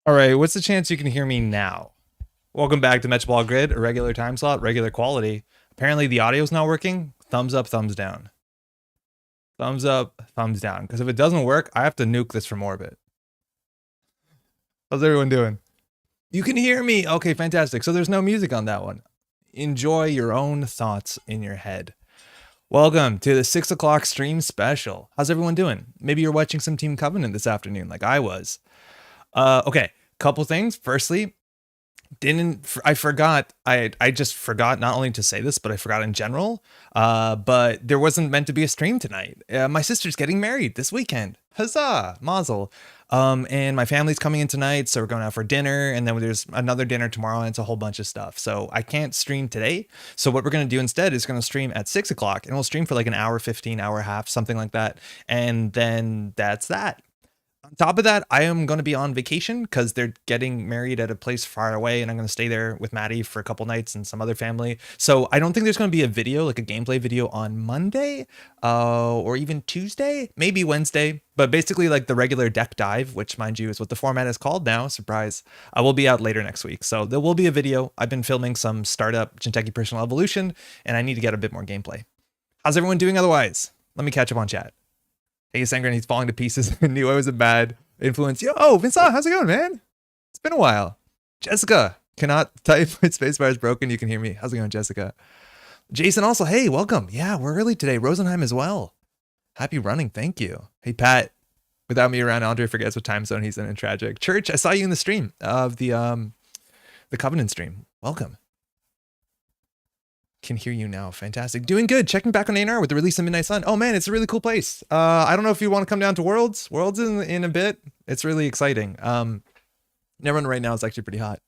All right, what's the chance you can hear me now? Welcome back to Metabreaker Grid, a regular time slot, regular quality. Apparently the audio's not working. Thumbs up, thumbs down. Thumbs up, thumbs down. Because if it doesn't work, I have to nuke this from orbit. How's everyone doing? You can hear me. Okay, fantastic. So there's no music on that one. Enjoy your own thoughts in your head. Welcome to the 6 o'clock stream special. How's everyone doing? Maybe you're watching some Team Covenant this afternoon like I was. Okay, couple things. Firstly, I forgot, I just forgot not only to say this, but I forgot in general. But there wasn't meant to be a stream tonight. My sister's getting married this weekend. Huzzah, mazel. And my family's coming in tonight, so we're going out for dinner, and then there's another dinner tomorrow, and it's a whole bunch of stuff. So I can't stream today. So what we're gonna do instead is gonna stream at 6 o'clock, and we'll stream for like an hour, 15 hour half, something like that. And then that's that. On top of that, I am going to be on vacation because they're getting married at a place far away, and I'm going to stay there with Maddie for a couple nights and some other family. So I don't think there's going to be a video, like a gameplay video on Monday or even Tuesday, maybe Wednesday. But basically like the regular deck dive, which mind you is what the format is called now, surprise, I will be out later next week. So there will be a video. I've been filming some startup Jinteki Personal Evolution, and I need to get a bit more gameplay. How's everyone doing otherwise? Let me catch up on chat. Hey, Sangren, he's falling to pieces. I knew I was a bad influence. Yo, Vincent, how's it going, man? It's been a while. Jessica, cannot type. My spacebar is broken. You can hear me. How's it going, Jessica? Jason also, hey, welcome. Yeah, we're early today. Rosenheim as well. Happy running. Thank you. Hey, Pat. Without me around, Andre forgets what time zone he's in tragic. Church, I saw you in the stream of the Covenant stream. Welcome. Can hear you now. Fantastic. Doing good. Checking back on ANR with the release of Midnight Sun. Oh man, it's a really cool place. I don't know if you want to come down to Worlds. Worlds in a bit. It's really exciting. Netrunner right now is actually pretty hot.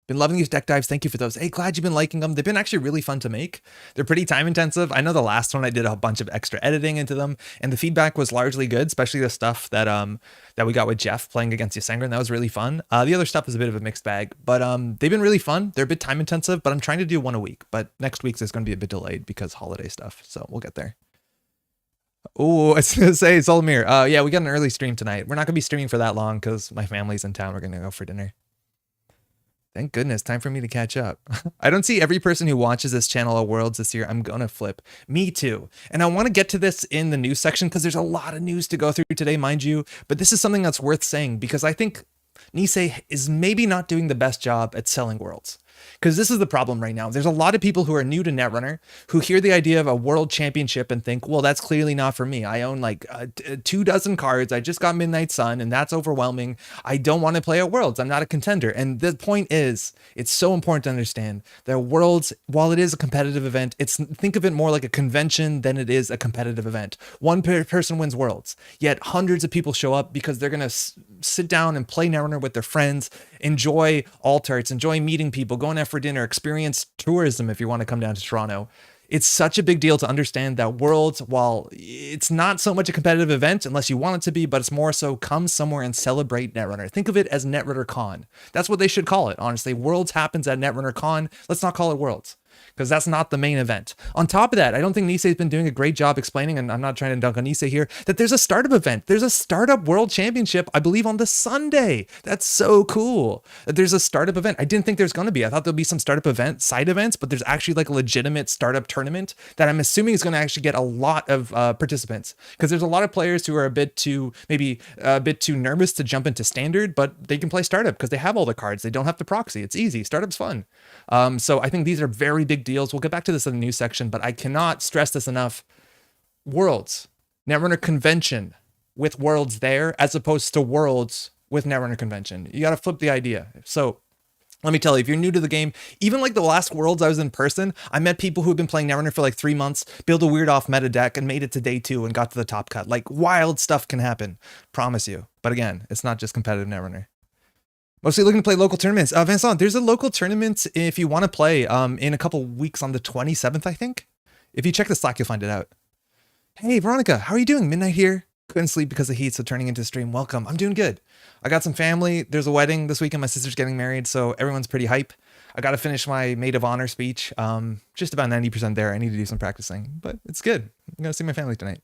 Been loving these deck dives. Thank you for those. Hey, glad you've been liking them. They've been actually really fun to make. They're pretty time intensive. I know the last one I did a bunch of extra editing into them, and the feedback was largely good, especially the stuff that that we got with Jeff playing against Yasengren. That was really fun. The other stuff is a bit of a mixed bag, but they've been really fun. They're a bit time intensive, but I'm trying to do one a week. But next week's is going to be a bit delayed because holiday stuff. So we'll get there. Oh, I was gonna say Solomir. Yeah, we got an early stream tonight. We're not gonna be streaming for that long because my family's in town. We're gonna go for dinner. Thank goodness, time for me to catch up. I don't see every person who watches this channel at Worlds this year. I'm gonna flip. Me too. And I want to get to this in the news section because there's a lot of news to go through today, mind you. But this is something that's worth saying because I think Nisei is maybe not doing the best job at selling Worlds. Because this is the problem right now. There's a lot of people who are new to Netrunner who hear the idea of a world championship and think, well, that's clearly not for me. I own like 24 cards. I just got Midnight Sun and that's overwhelming. I don't want to play at Worlds. I'm not a contender. And the point is, it's so important to understand that Worlds, while it is a competitive event, think of it more like a convention than it is a competitive event. One person wins Worlds, yet hundreds of people show up because they're going to sit down and play Netrunner with their friends, enjoy alt-arts, enjoy meeting people, going out for dinner, experience tourism if you want to come down to Toronto. It's such a big deal to understand that Worlds, while it's not so much a competitive event unless you want it to be, but it's more so come somewhere and celebrate Netrunner. Think of it as Netrunner Con. That's what they should call it, honestly. Worlds happens at Netrunner Con. Let's not call it Worlds, because that's not the main event. On top of that, I don't think Nisei's been doing a great job explaining, and I'm not trying to dunk on Nisei here, that there's a startup event. There's a startup world championship, I believe, on the Sunday. That's so cool that there's a startup event. I didn't think there's going to be. I thought there'll be some startup event, side events, but there's actually like a legitimate startup tournament that I'm assuming is going to actually get a lot of participants, because there's a lot of players who are maybe a bit too nervous to jump into standard, but they can play startup because they have all the cards. They don't have to proxy. It's easy. Startup's fun. So I think these are very big deals. We'll get back to this in the news section, but I cannot stress this enough. Worlds, Netrunner Convention with Worlds there, as opposed to Worlds with Netrunner Convention. You got to flip the idea. So let me tell you, if you're new to the game, even like the last Worlds I was in person, I met people who've been playing Netrunner for like 3 months, built a weird off meta deck and made it to day 2 and got to the top cut. Like wild stuff can happen. Promise you. But again, it's not just competitive Netrunner. Mostly looking to play local tournaments. Vincent, there's a local tournament if you want to play in a couple weeks on the 27th, I think. If you check the Slack, you'll find it out. Hey, Veronica, how are you doing? Midnight here. Couldn't sleep because of heat, so turning into stream. Welcome. I'm doing good. I got some family. There's a wedding this weekend. My sister's getting married, so everyone's pretty hype. I got to finish my maid of honor speech. Just about 90% there. I need to do some practicing, but it's good. I'm going to see my family tonight.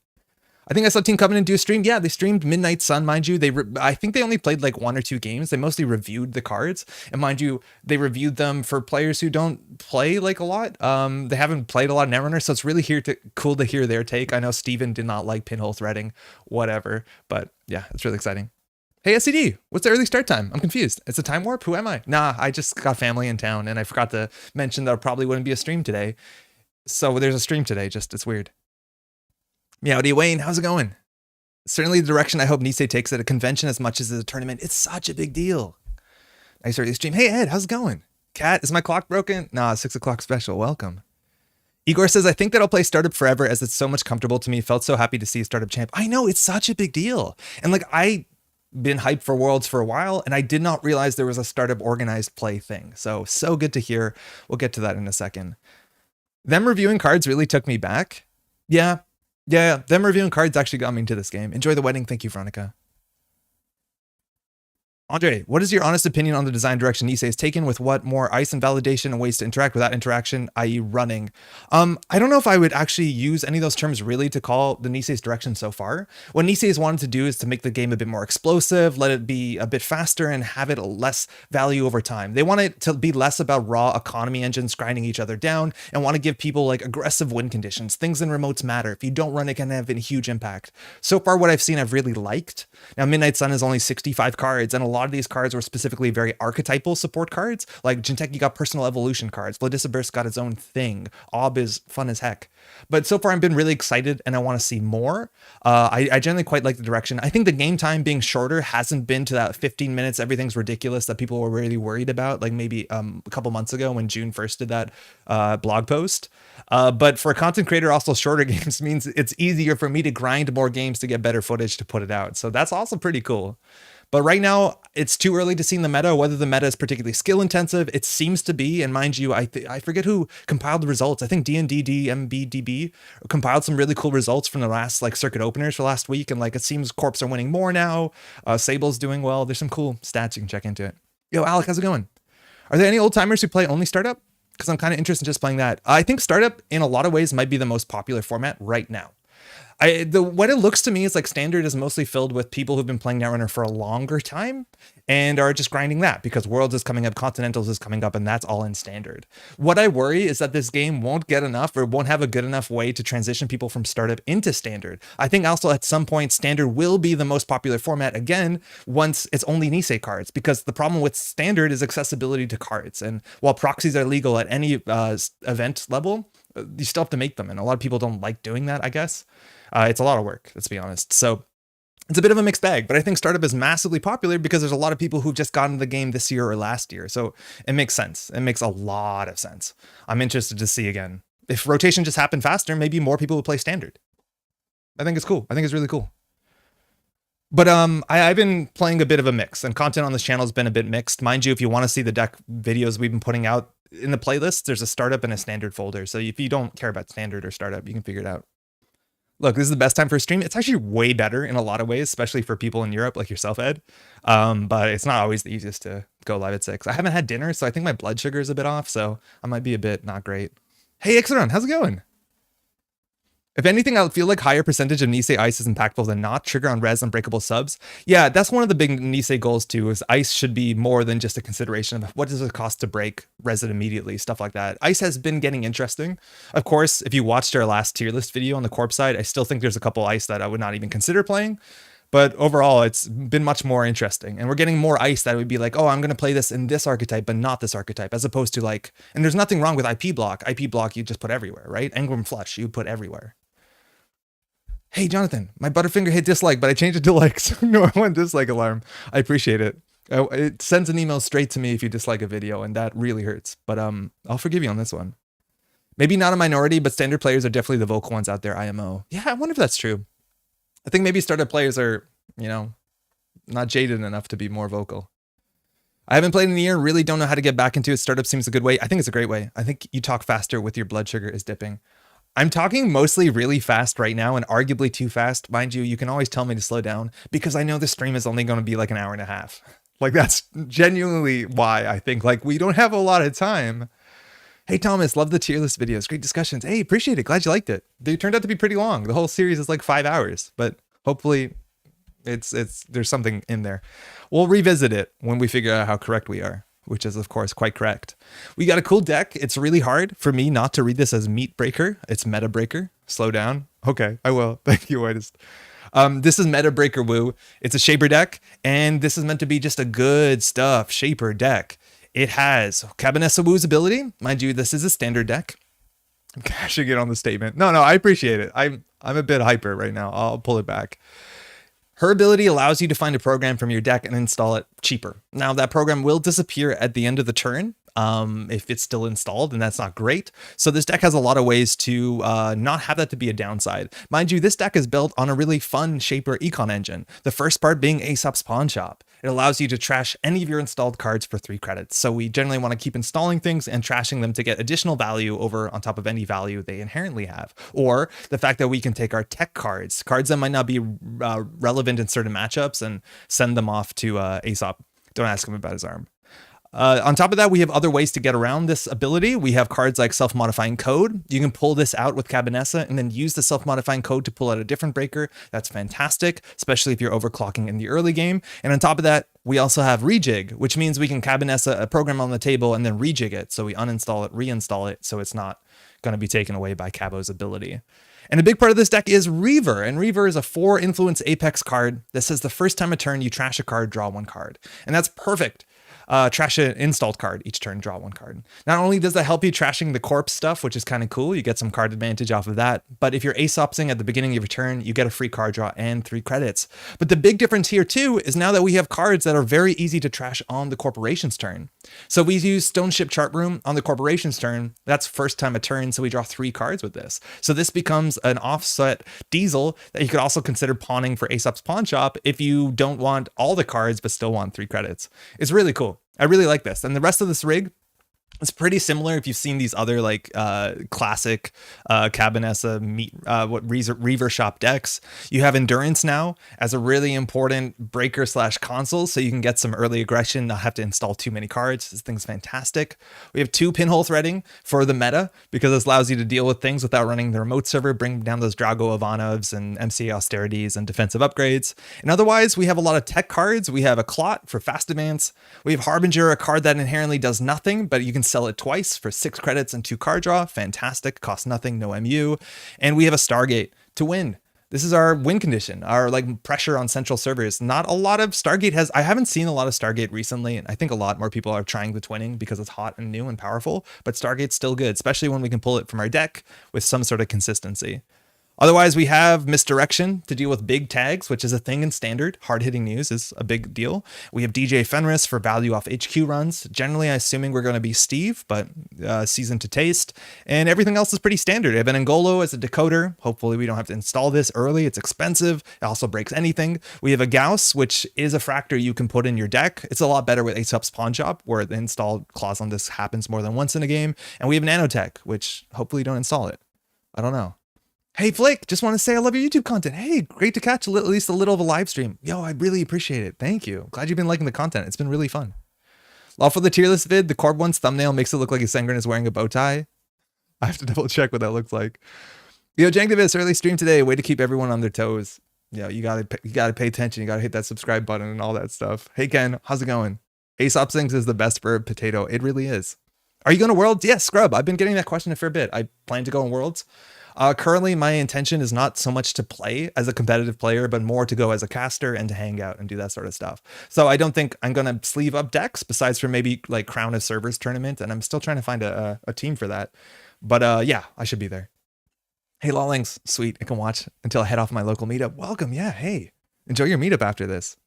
I think I saw Team Covenant do a stream. Yeah, they streamed Midnight Sun, mind you. I think they only played like 1 or 2 games. They mostly reviewed the cards, and mind you, they reviewed them for players who don't play like a lot. They haven't played a lot of Netrunner, so it's really cool to hear their take. I know Steven did not like pinhole threading, whatever, but yeah, it's really exciting. Hey, SCD, what's the early start time? I'm confused. It's a time warp? Who am I? Nah, I just got family in town, and I forgot to mention that there probably wouldn't be a stream today. So there's a stream today, just it's weird. Meowdy Wayne, how's it going? Certainly the direction I hope Nisei takes at a convention as much as a tournament. It's such a big deal. Nice early stream. Hey Ed, how's it going? Cat, is my clock broken? Nah, 6 o'clock special. Welcome. Igor says, I think that I'll play Startup forever as it's so much comfortable to me. Felt so happy to see a Startup champ. I know, it's such a big deal. And like, I been hyped for Worlds for a while, and I did not realize there was a Startup organized play thing. So good to hear. We'll get to that in a second. Them reviewing cards really took me back. Yeah, them reviewing cards actually got me into this game. Enjoy the wedding. Thank you, Veronica. Andre, what is your honest opinion on the design direction Nisei has taken with what more ice and validation and ways to interact without interaction, i.e. running? I don't know if I would actually use any of those terms really to call the Nisei's direction so far. What Nisei has wanted to do is to make the game a bit more explosive, let it be a bit faster, and have it less value over time. They want it to be less about raw economy engines grinding each other down, and want to give people like aggressive win conditions. Things in remotes matter. If you don't run, it can have a huge impact. So far, what I've seen, I've really liked. Now, Midnight Sun is only 65 cards, and a lot of these cards were specifically very archetypal support cards. Like Jinteki got personal evolution cards. Vladisibirsk got its own thing. Ob is fun as heck. But so far I've been really excited and I want to see more. I generally quite like the direction. I think the game time being shorter hasn't been to that 15 minutes. Everything's ridiculous that people were really worried about. Like maybe a couple months ago when June first did that blog post. But for a content creator, also shorter games means it's easier for me to grind more games to get better footage to put it out. So that's also pretty cool. But right now, it's too early to see in the meta, whether the meta is particularly skill intensive. It seems to be, and mind you, I forget who compiled the results. I think DNDDMBDB compiled some really cool results from the last like circuit openers for last week. And like, it seems Corps are winning more now. Sable's doing well. There's some cool stats you can check into it. Yo, Alec, how's it going? Are there any old timers who play only Startup? Because I'm kind of interested in just playing that. I think Startup in a lot of ways might be the most popular format right now. What it looks to me is like Standard is mostly filled with people who've been playing Netrunner for a longer time and are just grinding that because Worlds is coming up, Continentals is coming up, and that's all in Standard. What I worry is that this game won't get enough or won't have a good enough way to transition people from Startup into Standard. I think also at some point Standard will be the most popular format again once it's only Nisei cards, because the problem with Standard is accessibility to cards. And while proxies are legal at any event level, you still have to make them, and a lot of people don't like doing that, I guess. It's a lot of work, let's be honest. So it's a bit of a mixed bag, but I think Startup is massively popular because there's a lot of people who've just gotten the game this year or last year. So it makes sense. It makes a lot of sense. I'm interested to see again. If rotation just happened faster, maybe more people would play Standard. I think it's cool. I think it's really cool. But I've been playing a bit of a mix, and content on this channel has been a bit mixed. Mind you, if you want to see the deck videos we've been putting out in the playlist, there's a Startup and a Standard folder. So if you don't care about Standard or Startup, you can figure it out. Look, this is the best time for a stream. It's actually way better in a lot of ways, especially for people in Europe like yourself, Ed. But it's not always the easiest to go live at 6. I haven't had dinner, so I think my blood sugar is a bit off, so I might be a bit not great. Hey, Ixodon, how's it going? If anything, I feel like higher percentage of Nisei Ice is impactful than not. Trigger on res unbreakable subs. Yeah, that's one of the big Nisei goals too, is Ice should be more than just a consideration of what does it cost to break, res it immediately, stuff like that. Ice has been getting interesting. Of course, if you watched our last tier list video on the Corp side, I still think there's a couple Ice that I would not even consider playing. But overall, it's been much more interesting. And we're getting more Ice that would be like, oh, I'm going to play this in this archetype, but not this archetype, as opposed to like, and there's nothing wrong with IP block. IP block, you just put everywhere, right? Engram Flush, you put everywhere. Hey, Jonathan, my Butterfinger hit dislike, but I changed it to likes. No, I want dislike alarm. I appreciate it. It sends an email straight to me if you dislike a video, and that really hurts. But I'll forgive you on this one. Maybe not a minority, but Standard players are definitely the vocal ones out there, IMO. Yeah, I wonder if that's true. I think maybe Startup players are, you know, not jaded enough to be more vocal. I haven't played in a year, really don't know how to get back into it. Startup seems a good way. I think it's a great way. I think you talk faster with your blood sugar is dipping. I'm talking mostly really fast right now, and arguably too fast. Mind you, you can always tell me to slow down because I know the stream is only going to be like an hour and a half. Like, that's genuinely why I think like we don't have a lot of time. Hey, Thomas, love the tier list videos. Great discussions. Hey, appreciate it. Glad you liked it. They turned out to be pretty long. The whole series is like 5 hours, but hopefully it's there's something in there. We'll revisit it when we figure out how correct we are, which is of course quite correct. We got a cool deck. It's really hard for me not to read this as Meatbreaker. It's Metabreaker. Slow down. Okay, I will. Thank you, artist. This is Metabreaker Wu. It's a Shaper deck, and this is meant to be just a good stuff Shaper deck. It has Kabonesa Wu's ability. Mind you, this is a standard deck. I'm cashing it on the statement. No, I appreciate it. I'm a bit hyper right now. I'll pull it back. Her ability allows you to find a program from your deck and install it cheaper. Now, that program will disappear at the end of the turn if it's still installed, and that's not great. So this deck has a lot of ways to not have that to be a downside. Mind you, this deck is built on a really fun Shaper econ engine. The first part being Aesop's Pawnshop. It allows you to trash any of your installed cards for 3 credits. So we generally want to keep installing things and trashing them to get additional value over on top of any value they inherently have. Or the fact that we can take our tech cards that might not be relevant in certain matchups, and send them off to Aesop. Don't ask him about his arm. On top of that, we have other ways to get around this ability. We have cards like Self-Modifying Code. You can pull this out with Kabonesa and then use the Self-Modifying Code to pull out a different breaker. That's fantastic, especially if you're overclocking in the early game. And on top of that, we also have Rejig, which means we can Kabonesa a program on the table and then rejig it. So we uninstall it, reinstall it, so it's not going to be taken away by Cabo's ability. And a big part of this deck is Reaver, and Reaver is a 4 influence apex card that says the first time a turn you trash a card, draw 1 card. And that's perfect. Trash an installed card each turn, draw 1 card. Not only does that help you trashing the corpse stuff, which is kind of cool, you get some card advantage off of that, but if you're Aesopsing at the beginning of your turn, you get a free card draw and 3 credits. But the big difference here too is now that we have cards that are very easy to trash on the corporation's turn. So we use Stoneship Chart Room on the corporation's turn. That's first time a turn, so we draw 3 cards with this. So this becomes an offset diesel that you could also consider pawning for Aesop's Pawnshop if you don't want all the cards but still want 3 credits. It's really cool. I really like this. And the rest of this rig is pretty similar if you've seen these other like classic Kabonesa Reaver shop decks. You have Endurance now as a really important breaker / console, so you can get some early aggression, not have to install too many cards. This thing's fantastic. We have 2 pinhole threading for the meta because this allows you to deal with things without running the remote server, bring down those Drago Ivanovs and MCA austerities and defensive upgrades. And otherwise, we have a lot of tech cards. We have a Clot for fast advance. We have Harbinger, a card that inherently does nothing, but you can sell it twice for 6 credits and 2 card draw. Fantastic. Costs nothing, no MU. And we have a Stargate to win. This is our win condition, our like pressure on central servers. Not a lot of Stargate has, I haven't seen a lot of Stargate recently. And I think a lot more people are trying the twinning because it's hot and new and powerful, but Stargate's still good, especially when we can pull it from our deck with some sort of consistency. Otherwise, we have Misdirection to deal with big tags, which is a thing in standard. Hard-hitting news is a big deal. We have DJ Fenris for value off HQ runs. Generally, assuming we're going to be Steve, but seasoned to taste. And everything else is pretty standard. I have an Angolo as a decoder. Hopefully, we don't have to install this early. It's expensive. It also breaks anything. We have a Gauss, which is a fractor you can put in your deck. It's a lot better with Aesop's Pawnshop, where the install clause on this happens more than once in a game. And we have Nanotech, which hopefully you don't install it. I don't know. Hey, Flake, just want to say I love your YouTube content. Hey, great to catch at least a little of a live stream. Yo, I really appreciate it. Thank you. Glad you've been liking the content. It's been really fun. Love for the tier list vid. The Corb one's thumbnail makes it look like Sengren is wearing a bow tie. I have to double check what that looks like. Yo, Jankdavis, early stream today. Way to keep everyone on their toes. Yo, you gotta pay attention. You gotta hit that subscribe button and all that stuff. Hey, Ken, how's it going? Aesop Sings is the best bird potato. It really is. Are you going to Worlds? Yes, Scrub. I've been getting that question a fair bit. I plan to go in Worlds. Currently, my intention is not so much to play as a competitive player, but more to go as a caster and to hang out and do that sort of stuff. So I don't think I'm going to sleeve up decks besides for maybe like Crown of Servers tournament. And I'm still trying to find a team for that. But yeah, I should be there. Hey, Lawlings. Sweet. I can watch until I head off my local meetup. Welcome. Yeah. Hey, enjoy your meetup after this.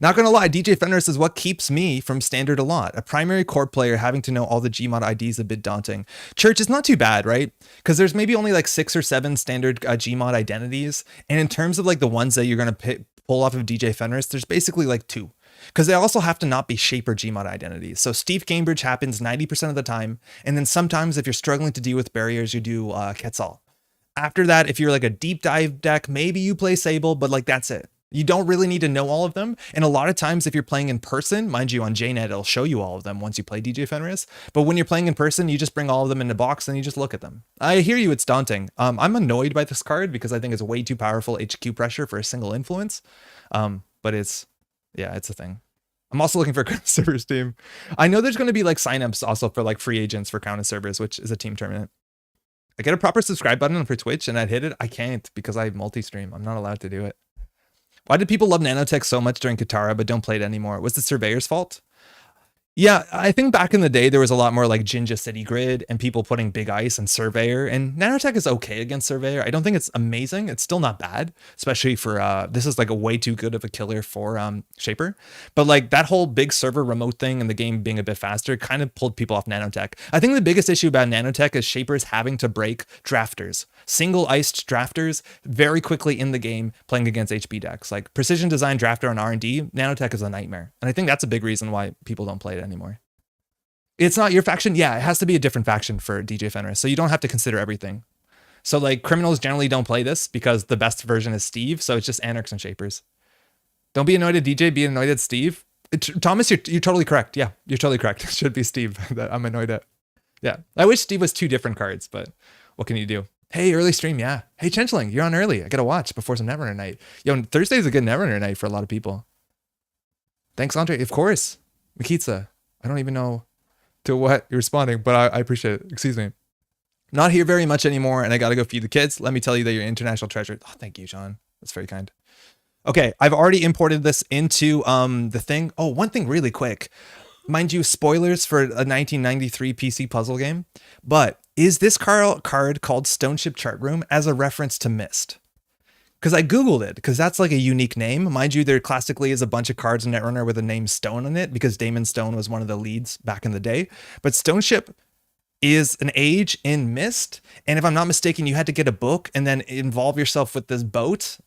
Not gonna lie, DJ Fenris is what keeps me from standard a lot. A primary core player having to know all the Gmod IDs is a bit daunting. Church is not too bad, right? Because there's maybe only like 6 or 7 standard Gmod identities. And in terms of like the ones that you're gonna pull off of DJ Fenris, there's basically like 2. Because they also have to not be Shaper Gmod identities. So Steve Cambridge happens 90% of the time. And then sometimes if you're struggling to deal with barriers, you do Quetzal. After that, if you're like a deep dive deck, maybe you play Sable, but like that's it. You don't really need to know all of them. And a lot of times if you're playing in person, mind you, on JNet, it'll show you all of them once you play DJ Fenris. But when you're playing in person, you just bring all of them in a box and you just look at them. I hear you, it's daunting. I'm annoyed by this card because I think it's way too powerful HQ pressure for a single influence. But it's a thing. I'm also looking for a Counter Servers team. I know there's going to be like signups also for like free agents for Counter Servers, which is a team tournament. I get a proper subscribe button for Twitch and I'd hit it. I can't because I multi-stream. I'm not allowed to do it. Why did people love nanotech so much during Katara but don't play it anymore? Was the surveyor's fault? Yeah, I think back in the day, there was a lot more like Jinja City Grid and people putting Big Ice and Surveyor, and nanotech is okay against Surveyor. I don't think it's amazing. It's still not bad, especially for, this is like a way too good of a killer for Shaper. But like that whole big server remote thing and the game being a bit faster kind of pulled people off nanotech. I think the biggest issue about nanotech is Shapers having to break drafters. Single iced drafters very quickly in the game playing against HP decks. Like precision design drafter on R&D, nanotech is a nightmare. And I think that's a big reason why people don't play it anymore. It's not your faction? Yeah, it has to be a different faction for DJ Fenris, so you don't have to consider everything. So like criminals generally don't play this because the best version is Steve, so it's just Anarchs and Shapers. Don't be annoyed at DJ, be annoyed at Steve. Thomas, you're totally correct. Yeah, you're totally correct. It should be Steve that I'm annoyed at. Yeah, I wish Steve was 2 different cards, but what can you do? Hey, early stream, yeah. Hey, Chenchling, you're on early. I gotta watch before some Netrunner night. Yo, Thursday's a good Netrunner night for a lot of people. Thanks, Andre. Of course. Mikitsa, I don't even know to what you're responding, but I appreciate it. Excuse me. Not here very much anymore, and I gotta go feed the kids. Let me tell you that you're an international treasure. Oh, thank you, Sean. That's very kind. Okay, I've already imported this into the thing. Oh, one thing really quick. Mind you, spoilers for a 1993 PC puzzle game, but is this card called Stoneship Chart Room as a reference to Myst? Because I Googled it, because that's like a unique name. Mind you, there classically is a bunch of cards in Netrunner with the name Stone on it, because Damon Stone was one of the leads back in the day. But Stoneship is an age in Myst, and if I'm not mistaken, you had to get a book and then involve yourself with this boat.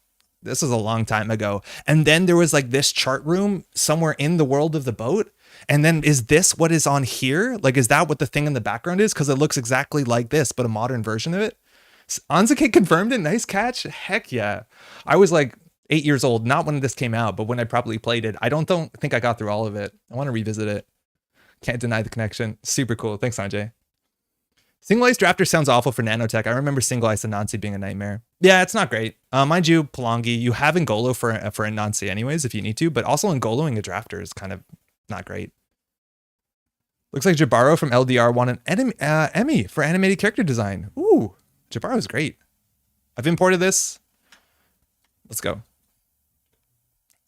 This was a long time ago. And then there was like this chart room somewhere in the world of the boat. And then is this what is on here? Like, is that what the thing in the background is? Because it looks exactly like this, but a modern version of it. Anzuke confirmed it. Nice catch. Heck yeah. I was like 8 years old, not when this came out, but when I probably played it. I don't think I got through all of it. I want to revisit it. Can't deny the connection. Super cool. Thanks, Sanjay. Single Ice Drafter sounds awful for nanotech. I remember Single Ice and Nancy being a nightmare. Yeah, it's not great. Mind you, Palangi, you have Ngolo for a Nancy anyways if you need to, but also Ngoloing a Drafter is kind of not great. Looks like Jabaro from LDR won an Emmy for animated character design. Ooh, Jabaro's great. I've imported this. Let's go.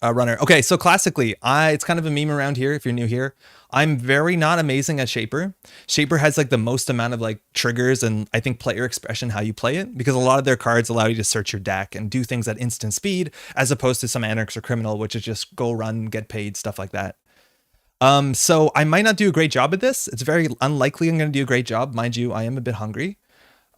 Runner. Okay, so classically, it's kind of a meme around here if you're new here. I'm very not amazing at Shaper. Shaper has like the most amount of like triggers and I think player expression how you play it, because a lot of their cards allow you to search your deck and do things at instant speed as opposed to some Anarchs or Criminal, which is just go run, get paid, stuff like that. So I might not do a great job at this. It's very unlikely I'm going to do a great job. Mind you, I am a bit hungry.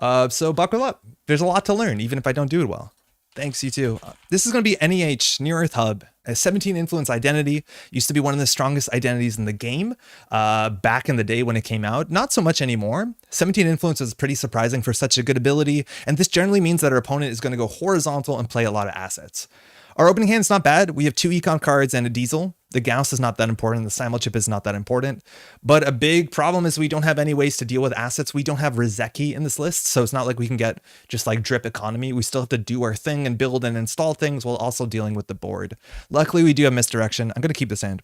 So buckle up. There's a lot to learn, even if I don't do it well. Thanks, you too. This is going to be NEH, Near Earth Hub, a 17 influence identity. Used to be one of the strongest identities in the game back in the day when it came out. Not so much anymore. 17 influence is pretty surprising for such a good ability, and this generally means that our opponent is going to go horizontal and play a lot of assets. Our opening hand's not bad. We have 2 econ cards and a diesel. The Gauss is not that important. The Simulchip is not that important. But a big problem is we don't have any ways to deal with assets. We don't have Rizeki in this list, so it's not like we can get just like drip economy. We still have to do our thing and build and install things while also dealing with the board. Luckily, we do have misdirection. I'm going to keep this hand.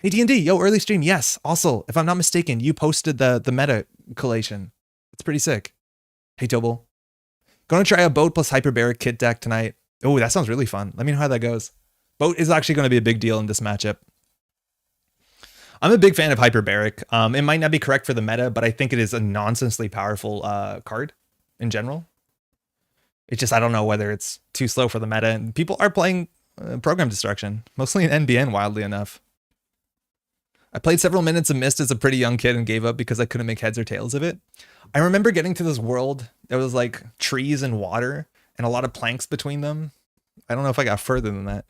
Hey, D&D, yo, early stream. Yes. Also, if I'm not mistaken, you posted the meta collation. It's pretty sick. Hey, Tobal. Going to try a boat plus hyperbaric kit deck tonight. Oh, that sounds really fun. Let me know how that goes. Boat is actually going to be a big deal in this matchup. I'm a big fan of hyperbaric. It might not be correct for the meta, but I think it is a nonsensely powerful card in general. It's just, I don't know whether it's too slow for the meta. And people are playing program destruction, mostly in NBN, wildly enough. I played several minutes of Myst as a pretty young kid and gave up because I couldn't make heads or tails of it. I remember getting to this world that was like trees and water and a lot of planks between them. I don't know if I got further than that.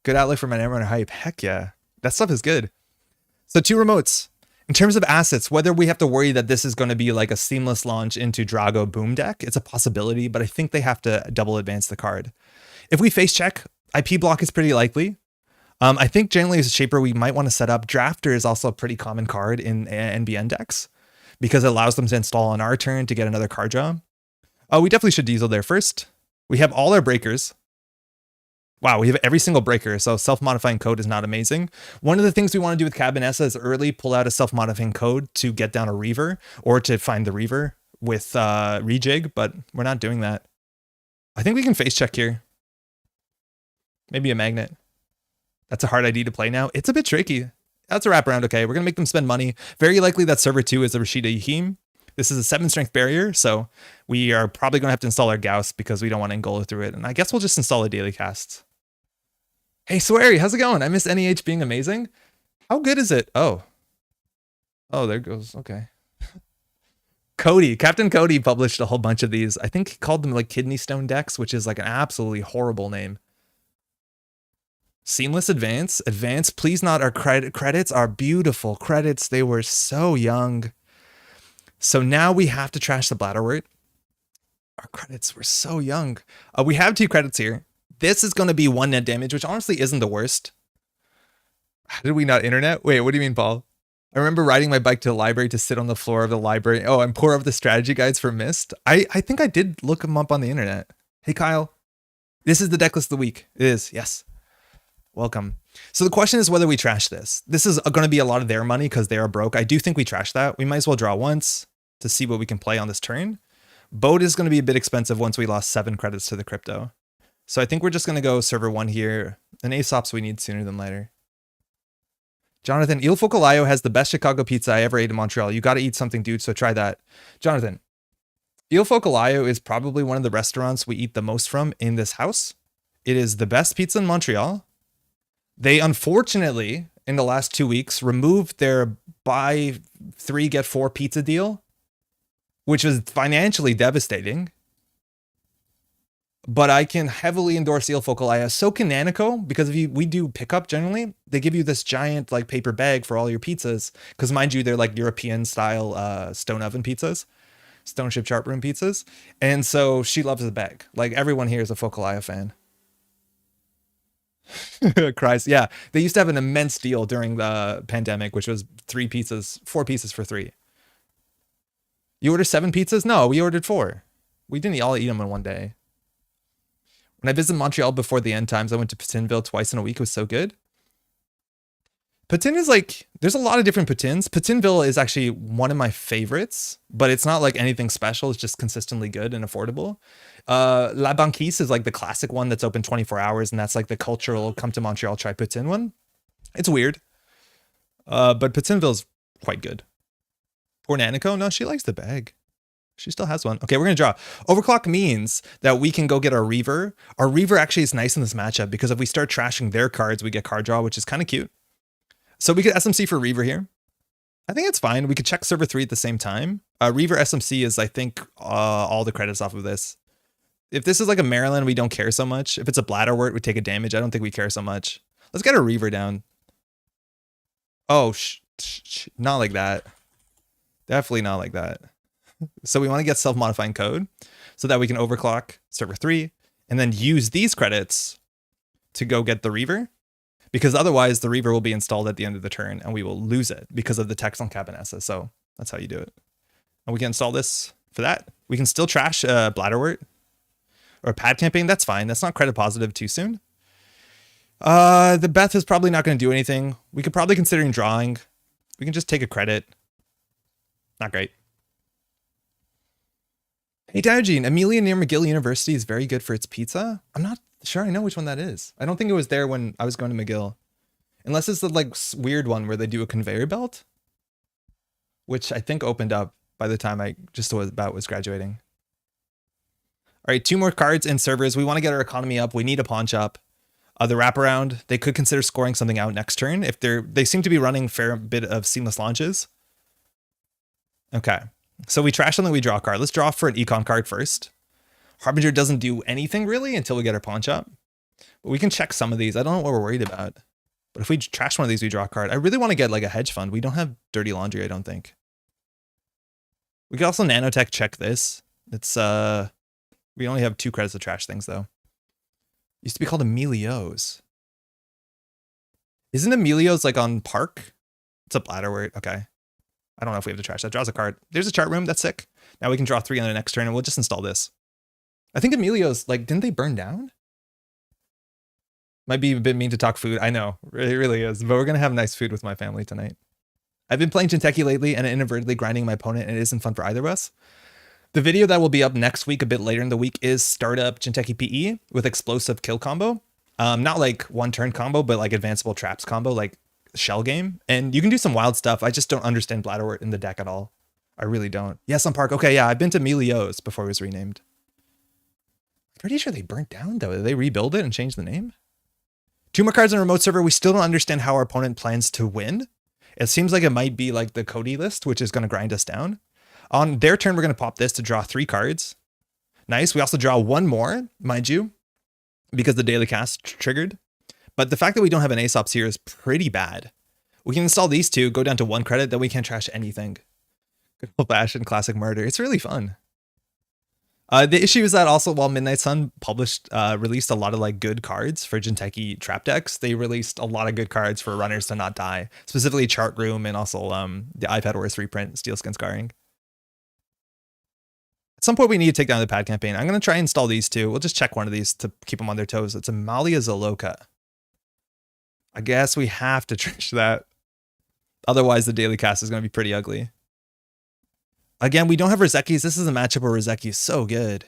Good outlet for my Netrunner hype. Heck yeah. That stuff is good. So 2 remotes. In terms of assets, whether we have to worry that this is going to be like a seamless launch into Drago Boom deck, it's a possibility, but I think they have to double advance the card. If we face check, IP block is pretty likely. I think generally as a shaper, we might want to set up. Drafter is also a pretty common card in NBN decks because it allows them to install on our turn to get another card draw. We definitely should diesel there first. We have all our breakers. Wow, we have every single breaker, so self-modifying code is not amazing. One of the things we want to do with Kabonesa is early pull out a self-modifying code to get down a Reaver or to find the Reaver with rejig, but we're not doing that. I think we can face check here. Maybe a magnet. That's a hard ID to play now. It's a bit tricky. That's a wraparound. Okay, we're going to make them spend money. Very likely that server 2 is a Rashida Yahim. This is a 7 strength barrier, so we are probably going to have to install our Gauss because we don't want to Angola through it. And I guess we'll just install a daily cast. Hey, Swery, how's it going? I miss NEH being amazing. How good is it? Oh, there it goes. Okay. Cody, Captain Cody published a whole bunch of these. I think he called them like kidney stone decks, which is like an absolutely horrible name. Seamless Advance. Advance, please not our credits are beautiful credits. They were so young. So now we have to trash the Bladderwort. Our credits were so young. We have 2 credits here. This is going to be 1 net damage, which honestly isn't the worst. How did we not internet? Wait, what do you mean, Paul? I remember riding my bike to the library to sit on the floor of the library. Oh, and pour over the strategy guides for Mist. I think I did look them up on the internet. Hey, Kyle. This is the deck list of the week. It is, yes. Welcome. So the question is whether we trash this. This is going to be a lot of their money because they are broke. I do think we trash that. We might as well draw once to see what we can play on this turn. Boat is going to be a bit expensive once we lost 7 credits to the crypto. So I think we're just going to go server 1 here. And Aesops we need sooner than later. Jonathan, Il Focolaio has the best Chicago pizza I ever ate in Montreal. You got to eat something, dude, so try that. Jonathan, Il Focolaio is probably one of the restaurants we eat the most from in this house. It is the best pizza in Montreal. They unfortunately, in the last 2 weeks, removed their buy 3, get 4 pizza deal, which was financially devastating. But I can heavily endorse Il Focolaio. So can Nanico, because if we do pickup generally, they give you this giant like paper bag for all your pizzas. Because mind you, they're like European style stone oven pizzas, Stoneship Chart Room pizzas. And so she loves the bag. Like everyone here is a Focolaio fan. Christ, yeah. They used to have an immense deal during the pandemic, which was 4 pieces for 3. You ordered 7 pizzas? No, we ordered 4. We didn't all eat them in one day. When I visited Montreal before the end times, I went to Patinville twice in a week. It was so good. Patin is like, there's a lot of different Patins. Patinville is actually one of my favorites, but it's not like anything special. It's just consistently good and affordable. La Banquise is like the classic one that's open 24 hours, and that's like the cultural come to Montreal, try Patin one. It's weird. But Patinville's quite good. Poor Nanico, no, she likes the bag. She still has one. Okay, we're going to draw. Overclock means that we can go get our Reaver. Our Reaver actually is nice in this matchup because if we start trashing their cards, we get card draw, which is kind of cute. So we could SMC for Reaver here. I think it's fine. We could check server 3 at the same time. Reaver SMC is, I think, all the credits off of this. If this is like a Maryland, we don't care so much. If it's a Bladderwort, we take a damage. I don't think we care so much. Let's get a Reaver down. Oh, not like that. Definitely not like that. So we want to get self-modifying code so that we can overclock server 3 and then use these credits to go get the Reaver, because otherwise the Reaver will be installed at the end of the turn and we will lose it because of the text on Kabonesa. So that's how you do it. And we can install this for that. We can still trash Bladderwort or Pad Campaign. That's fine. That's not credit positive too soon. The Beth is probably not going to do anything. We could probably considering drawing. We can just take a credit. Not great. Hey, Diogene, Amelia near McGill University is very good for its pizza. I'm not sure I know which one that is. I don't think it was there when I was going to McGill. Unless it's the like weird one where they do a conveyor belt, which I think opened up by the time I just was graduating. All right, 2 more cards in servers. We want to get our economy up. We need a Pawnshop. The wraparound, they could consider scoring something out next turn if they seem to be running a fair bit of seamless launches. Okay. So we trash something, we draw a card. Let's draw for an econ card first. Harbinger doesn't do anything really until we get our Pawnshop. But we can check some of these. I don't know what we're worried about. But if we trash one of these, we draw a card. I really want to get like a hedge fund. We don't have dirty laundry, I don't think. We could also nanotech check this. It's we only have 2 credits to trash things though. Used to be called Emilio's. Isn't Emilio's like on Park? It's a bladder word. Okay. I don't know if we have to trash that. Draws a card. There's a chart room. That's sick. Now we can draw 3 on the next turn and we'll just install this. I think Emilio's, like, didn't they burn down? Might be a bit mean to talk food. I know. It really is. But we're going to have nice food with my family tonight. I've been playing Jinteki lately and inadvertently grinding my opponent, and it isn't fun for either of us. The video that will be up next week, a bit later in the week, is Startup Jinteki PE with explosive kill combo. Not like one turn combo, but like advanceable traps combo, like shell game. And you can do some wild stuff. I just don't understand Bladderwort in the deck at all. I really don't. Yes, on Park. Okay, yeah, I've been to Melio's before it was renamed. I'm pretty sure they burnt down, though. Did they rebuild it and change the name? 2 more cards on remote server. We still don't understand how our opponent plans to win. It seems like it might be like the Cody list, which is going to grind us down. On their turn, we're going to pop this to draw 3 cards. Nice. We also draw 1 more, mind you, because the daily cast triggered. But the fact that we don't have an Aesop's here is pretty bad. We can install these 2, go down to 1 credit, then we can't trash anything. Good old-fashioned classic murder. It's really fun. The issue is that also while Midnight Sun released a lot of like good cards for Jinteki trap decks, they released a lot of good cards for runners to not die, specifically Chart Room and also the iPad OS reprint, Steelskin Scarring. At some point we need to take down the pad campaign. I'm going to try and install these 2. We'll just check one of these to keep them on their toes. It's a Malia Zaloka. I guess we have to trash that. Otherwise the daily cast is going to be pretty ugly. Again, we don't have Rizekis. This is a matchup where Rizeki is so good.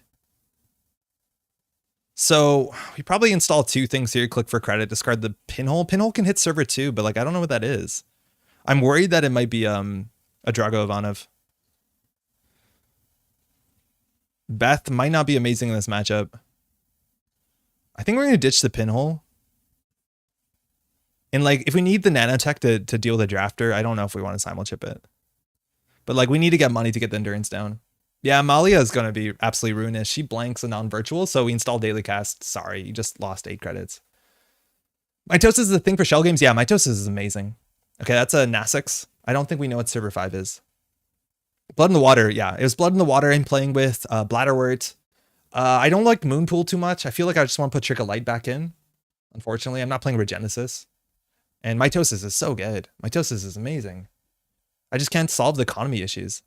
So we probably install 2 things here. Click for credit. Discard the Pinhole. Pinhole can hit server too, but like I don't know what that is. I'm worried that it might be a Drago Ivanov. Beth might not be amazing in this matchup. I think we're going to ditch the Pinhole. And like if we need the nanotech to deal with the drafter, I don't know if we want to simulchip it. But like we need to get money to get the endurance down. Yeah, Malia is going to be absolutely ruinous. She blanks a non-virtual, so we install daily cast. Sorry, you just lost 8 credits. Mitosis is a thing for shell games. Yeah, Mitosis is amazing. Okay, that's a Nasix. I don't think we know what server 5 is. Blood in the Water. Yeah, it was Blood in the Water I'm playing with. Bladderwort. I don't like Moonpool too much. I feel like I just want to put Trick of Light back in. Unfortunately, I'm not playing Regenesis. And Mitosis is so good. Mitosis is amazing. I just can't solve the economy issues.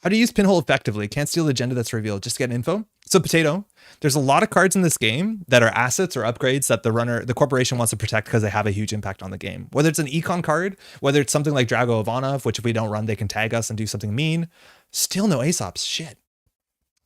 How to use Pinhole effectively. Can't steal the agenda that's revealed. Just get info. So Potato, there's a lot of cards in this game that are assets or upgrades that the corporation wants to protect because they have a huge impact on the game. Whether it's an econ card, whether it's something like Drago Ivanov, which if we don't run, they can tag us and do something mean. Still no Aesop's. Shit.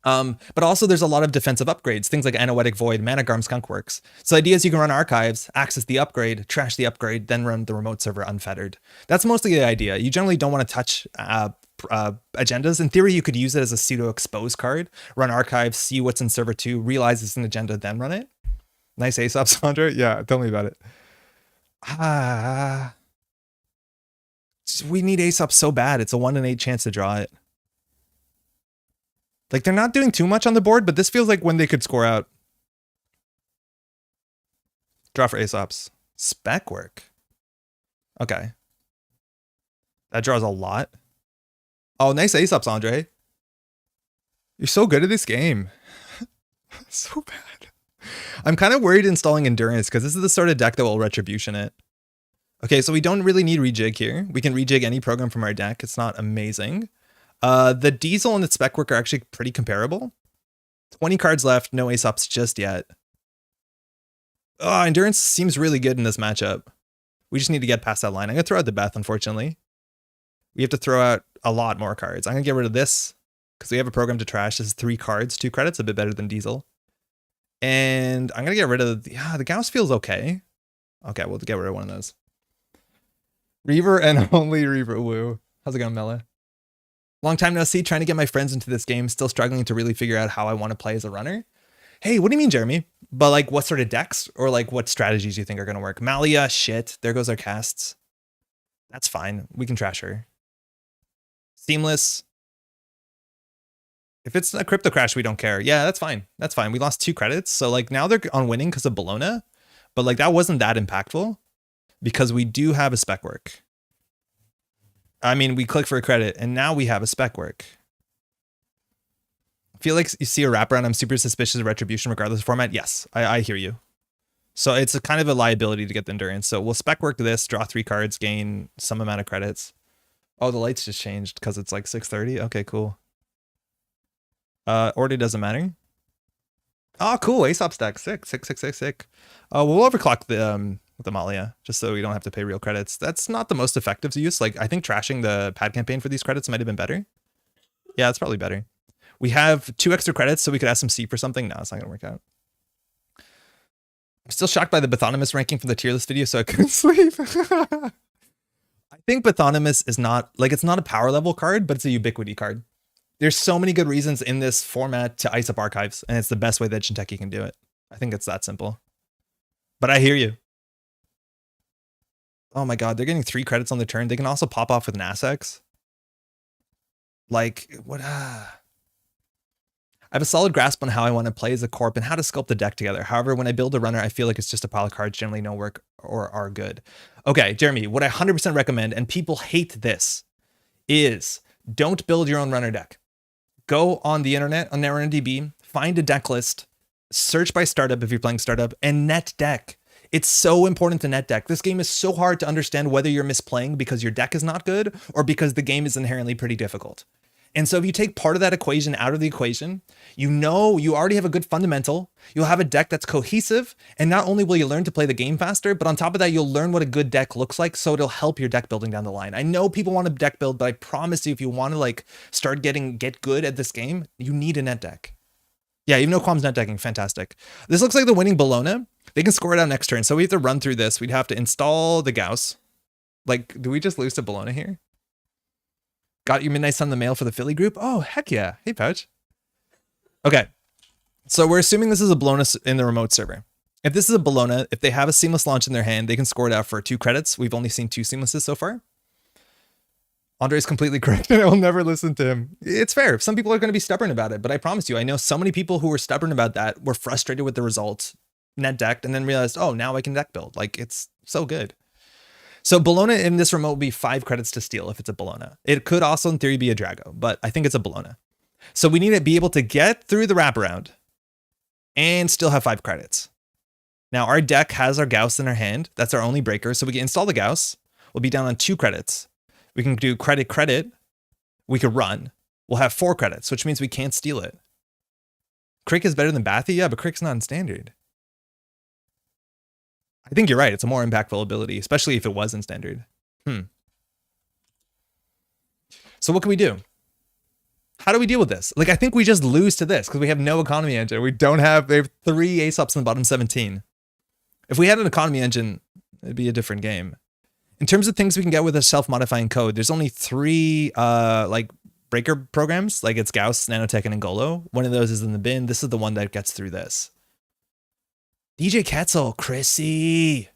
But also there's a lot of defensive upgrades, things like Anoetic Void, Managarm Skunkworks. So the idea is you can run archives, access the upgrade, trash the upgrade, then run the remote server unfettered. That's mostly the idea. You generally don't want to touch agendas. In theory, you could use it as a pseudo expose card, run archives, see what's in server 2, realize it's an agenda, then run it. Nice Aesop, Sandra. Yeah, tell me about it. We need Aesop so bad. It's a 1 in 8 chance to draw it. Like, they're not doing too much on the board, but this feels like when they could score out. Draw for Aesop's. Spec work. Okay. That draws a lot. Oh, nice Aesop's, Andre. You're so good at this game. So bad. I'm kind of worried installing Endurance, because this is the sort of deck that will Retribution it. Okay, so we don't really need Rejig here. We can rejig any program from our deck. It's not amazing. The Diesel and the Spec Work are actually pretty comparable. 20 cards left, no Aesop's just yet. Oh, Endurance seems really good in this matchup. We just need to get past that line. I'm going to throw out the Beth, unfortunately. We have to throw out a lot more cards. I'm going to get rid of this because we have a program to trash. This is 3 cards, 2 credits, a bit better than Diesel. And I'm going to get rid of, the Gauss feels okay. Okay, we'll get rid of one of those. Reaver and only Reaver Wu. How's it going, Mela? Long time no see, trying to get my friends into this game, still struggling to really figure out how I want to play as a runner. Hey, what do you mean, Jeremy? But like, what sort of decks or like what strategies you think are going to work? Malia, shit. There goes our casts. That's fine. We can trash her. Seamless. If it's a Crypto Crash, we don't care. Yeah, that's fine. That's fine. We lost 2 credits. So like now they're on winning because of Bologna. But like that wasn't that impactful because we do have a spec work. I mean, we click for a credit and now we have a spec work. I feel like you see a wraparound, I'm super suspicious of retribution regardless of format. Yes, I hear you. So it's a kind of a liability to get the endurance. So we'll spec work this, draw 3 cards, gain some amount of credits. Oh, the lights just changed because it's like 6:30. Okay, cool. Order doesn't matter. Oh, cool. Aesop stack. Sick. We'll overclock the Malia just so we don't have to pay real credits. That's not the most effective use. Like, I think trashing the pad campaign for these credits might have been better. Yeah, it's probably better. We have 2 extra credits, so we could SMC for something. No, it's not gonna work out. I'm still shocked by the Pathonymous ranking from the tier list video, so I couldn't sleep. I think Pathonymous is not, like, it's not a power level card, but it's a ubiquity card. There's so many good reasons in this format to ice up archives, and it's the best way that Shinteki can do it. I think it's that simple. But I hear you. Oh my god, they're getting 3 credits on the turn. They can also pop off with an Asex. Like, what? I have a solid grasp on how I want to play as a corp and how to sculpt the deck together. However, when I build a runner, I feel like it's just a pile of cards generally don't work or are good. Okay, Jeremy, what I 100% recommend, and people hate this, is don't build your own runner deck. Go on the internet, on Netrunner DB, find a deck list, search by startup if you're playing startup, and net deck. It's so important to net deck. This game is so hard to understand whether you're misplaying because your deck is not good or because the game is inherently pretty difficult. And so if you take part of that equation out of the equation, you know you already have a good fundamental, you'll have a deck that's cohesive, and not only will you learn to play the game faster, but on top of that, you'll learn what a good deck looks like, so it'll help your deck building down the line. I know people want to deck build, but I promise you, if you want to like start get good at this game, you need a net deck. Yeah, even though Qualm's net decking, fantastic. This looks like the winning Bologna. They can score it out next turn, so we have to run through this. We'd have to install the Gauss. Like, do we just lose to Bologna here? Got your Midnight Sun in the mail for the Philly group? Oh, heck yeah. Hey, Pouch. Okay. So we're assuming this is a Bologna in the remote server. If this is a Bologna, if they have a seamless launch in their hand, they can score it out for 2 credits. We've only seen 2 seamlesses so far. Andre's completely correct, and I will never listen to him. It's fair. Some people are going to be stubborn about it, but I promise you, I know so many people who were stubborn about that, were frustrated with the results, net decked, and then realized, oh, now I can deck build. Like, it's so good. So Bologna in this remote will be 5 credits to steal if it's a Bologna. It could also in theory be a Drago, but I think it's a Bologna. So we need to be able to get through the wraparound and still have 5 credits. Now our deck has our Gauss in our hand. That's our only breaker. So we can install the Gauss. We'll be down on 2 credits. We can do credit. We could run. We'll have 4 credits, which means we can't steal it. Crick is better than Bathy? Yeah, but Crick's not in standard. I think you're right. It's a more impactful ability, especially if it was in standard. So what can we do? How do we deal with this? Like, I think we just lose to this because we have no economy engine. We have 3 Aesops in the bottom 17. If we had an economy engine, it'd be a different game. In terms of things we can get with a self-modifying code, there's only 3 like breaker programs. Like it's Gauss, Nanotech, and Ngolo. One of those is in the bin. This is the one that gets through this. DJ Ketzel, Chrissy.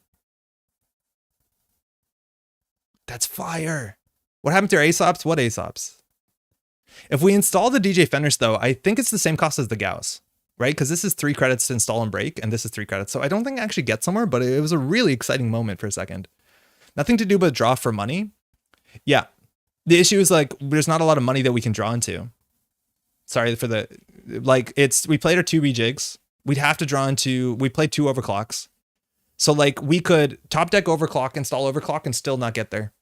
That's fire. What happened to our Aesops? What Aesops? If we install the DJ Fenris, though, I think it's the same cost as the Gauss, right? Because this is 3 credits to install and break, and this is 3 credits. So I don't think I actually get somewhere, but it was a really exciting moment for a second. Nothing to do but draw for money. Yeah. The issue is like, there's not a lot of money that we can draw into. Sorry for the, like, we played our 2 rejigs. We'd have to draw into, we played 2 overclocks. So like we could top deck overclock, install overclock, and still not get there.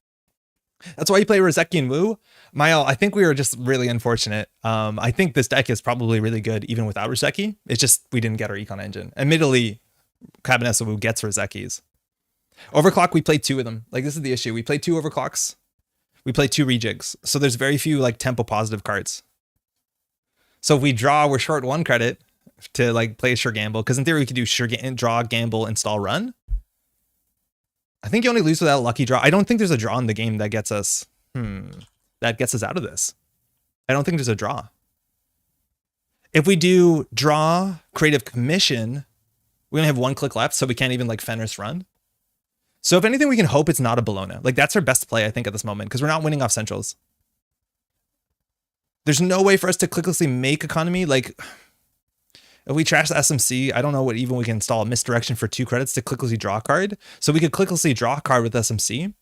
That's why you play Rozeki and Wu. Mael, I think we were just really unfortunate. I think this deck is probably really good even without Rozeki. It's just we didn't get our econ engine. Admittedly, Kabonesa Wu gets Rozeki's. Overclock, we played 2 of them. Like, this is the issue. We played 2 overclocks. We played 2 rejigs. So there's very few like tempo positive cards. So if we draw, we're short 1 credit to like play a sure gamble. Because in theory, we could do sure draw, gamble, install, run. I think you only lose without a lucky draw. I don't think there's a draw in the game that gets us, that gets us out of this. I don't think there's a draw. If we do draw, creative commission, we only have 1 click left, so we can't even like Fenris run. So if anything, we can hope it's not a Bologna. Like, that's our best play, I think, at this moment, because we're not winning off centrals. There's no way for us to clicklessly make economy. Like, if we trash the SMC, I don't know what even we can install. Misdirection for 2 credits to clicklessly draw a card. So we could clicklessly draw a card with SMC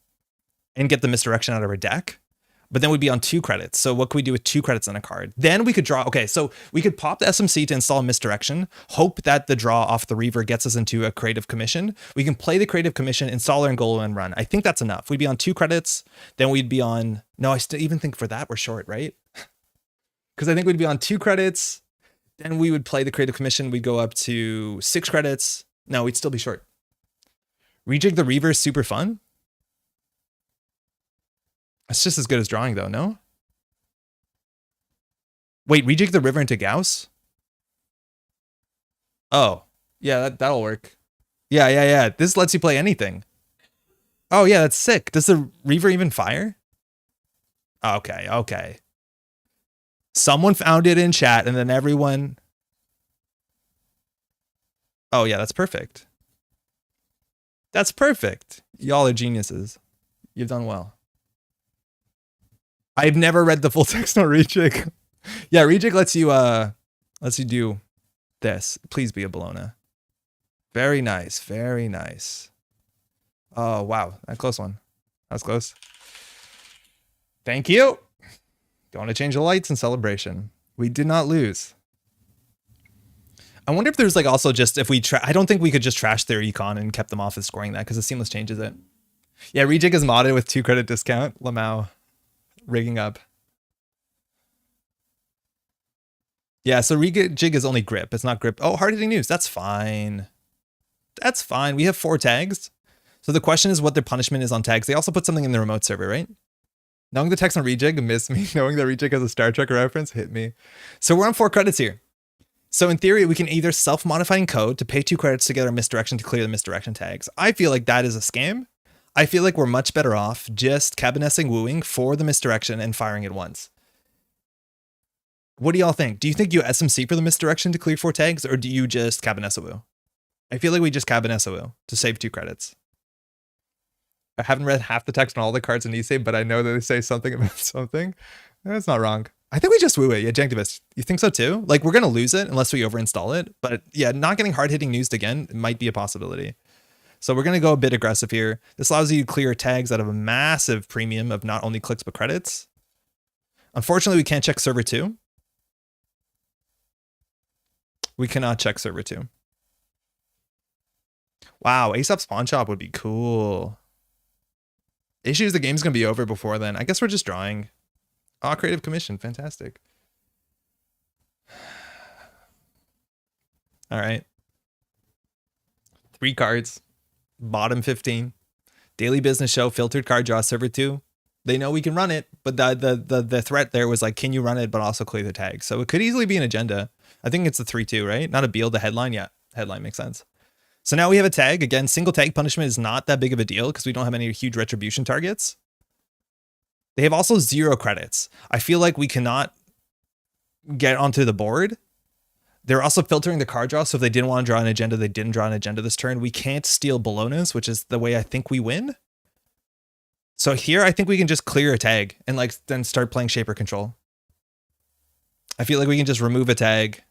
and get the misdirection out of our deck. but then we'd be on 2 credits. So what could we do with 2 credits on a card? Then we could draw. Okay, so we could pop the SMC to install Misdirection, hope that the draw off the Reaver gets us into a Creative Commission. We can play the Creative Commission, installer, and go and run. I think that's enough. We'd be on 2 credits. Then we'd be on, no, I still even think for that we're short, right? Because I think we'd be on 2 credits. Then we would play the Creative Commission. We'd go up to 6 credits. No, we'd still be short. Rejig the Reaver is super fun. It's just as good as drawing, though, no? Wait, rejig the river into Gauss? Oh, yeah, that'll work. Yeah. This lets you play anything. Oh, yeah, that's sick. Does the Reaver even fire? Okay. Someone found it in chat, and then everyone... Oh, yeah, that's perfect. That's perfect. Y'all are geniuses. You've done well. I've never read the full text on Rejig. Yeah, Rejig lets you do this. Please be a Bologna. Very nice. Very nice. Oh, wow. That close one. That was close. Thank you. Going to change the lights in celebration. We did not lose. I wonder if there's like also just if we I don't think we could just trash their econ and kept them off as scoring that because the seamless changes it. Yeah, Rejig is modded with 2 credit discount. Lamau rigging up. Yeah, so Rejig is only grip. It's not grip. Oh, hard-hitting news. That's fine. That's fine. We have 4 tags. So the question is what their punishment is on tags. They also put something in the remote server, right? Knowing the text on Rejig, miss me. Knowing that Rejig has a Star Trek reference, hit me. So we're on 4 credits here. So in theory, we can either self-modifying code to pay 2 credits to get our misdirection to clear the misdirection tags. I feel like that is a scam. I feel like we're much better off just Kabonesa wooing for the misdirection and firing it once. What do y'all think? Do you think you SMC for the misdirection to clear 4 tags, or do you just Kabonesa woo? I feel like we just Kabonesa woo to save 2 credits. I haven't read half the text on all the cards in Aesop, but I know that they say something about something. That's not wrong. I think we just woo it. Yeah, Janktivist. You think so too? Like, we're going to lose it unless we overinstall it. But yeah, not getting hard-hitting news again might be a possibility. So we're going to go a bit aggressive here. This allows you to clear tags out of a massive premium of not only clicks, but credits. Unfortunately, we can't check server 2. We cannot check server 2. Wow, Aesop's Pawnshop would be cool. Issue is the game's going to be over before then. I guess we're just drawing. Oh, Creative Commission. Fantastic. All right. 3 cards. Bottom 15. Daily business show. Filtered card draw. Server 2. They know we can run it, but the threat there was like, can you run it, but also clear the tag? So it could easily be an agenda. I think it's the 3-2, right? Not a Beal, the headline. Yeah, headline makes sense. So now we have a tag. Again, single tag punishment is not that big of a deal because we don't have any huge retribution targets. They have also 0 credits. I feel like we cannot get onto the board. They're also filtering the card draw. So if they didn't want to draw an agenda, they didn't draw an agenda this turn. We can't steal Bolognas, which is the way I think we win. So here, I think we can just clear a tag and like then start playing Shaper Control. I feel like we can just remove a tag.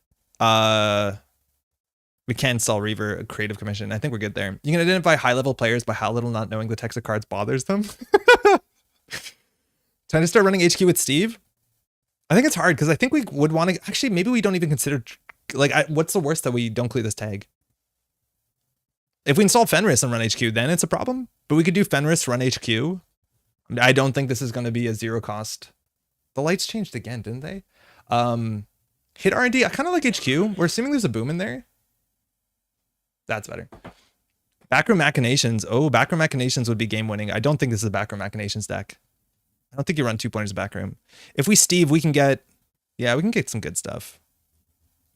We can sell Reaver a Creative Commission. I think we're good there. You can identify high-level players by how little not knowing the text of cards bothers them. Time to start running HQ with Steve? I think it's hard because I think we would want to... Actually, maybe we don't even consider... Like, what's the worst that we don't clear this tag? If we install Fenris and run HQ, then it's a problem. But we could do Fenris, run HQ. I don't think this is going to be a 0 cost. The lights changed again, didn't they? Hit R&D. I kind of like HQ. We're assuming there's a boom in there. That's better. Backroom Machinations. Oh, Backroom Machinations would be game winning. I don't think this is a Backroom Machinations deck. I don't think you run 2 pointers backroom. If we Steve, we can get... Yeah, we can get some good stuff.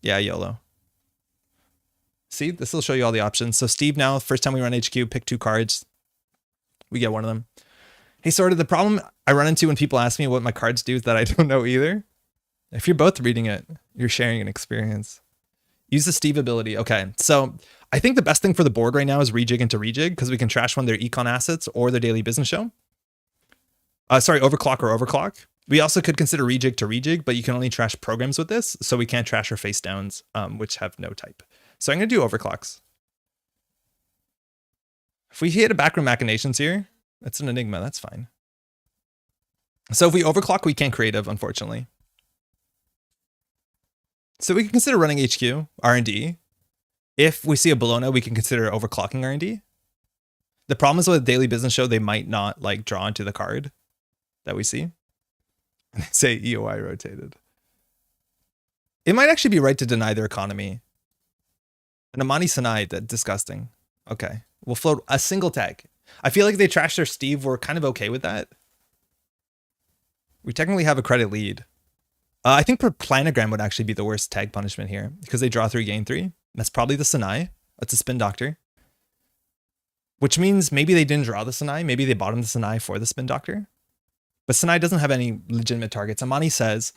Yeah, YOLO. See, this will show you all the options. So Steve now, first time we run HQ, pick 2 cards. We get one of them. Hey, sort of the problem I run into when people ask me what my cards do is that I don't know either. If you're both reading it, you're sharing an experience. Use the Steve ability. Okay, so I think the best thing for the board right now is rejig into rejig because we can trash one of their econ assets or their daily business show. Sorry, overclock or overclock. We also could consider rejig to rejig, but you can only trash programs with this, so we can't trash our face downs, which have no type. So I'm going to do overclocks. If we hit a Backroom Machinations here, that's an enigma. That's fine. So if we overclock, we can't creative, unfortunately. So we can consider running HQ, R&D. If we see a Bologna, we can consider overclocking R&D. The problem is with a daily business show, they might not like draw into the card that we see. And they say EOI rotated. It might actually be right to deny their economy. An Amani Sanai, that's disgusting. Okay, we'll float a single tag. I feel like if they trashed their Steve, we're kind of okay with that. We technically have a credit lead. I think Planogram would actually be the worst tag punishment here because they draw 3, gain 3. That's probably the Sanai. That's a spin doctor. Which means maybe they didn't draw the Sanai. Maybe they bottomed the Sanai for the spin doctor. But Sanai doesn't have any legitimate targets. Amani says,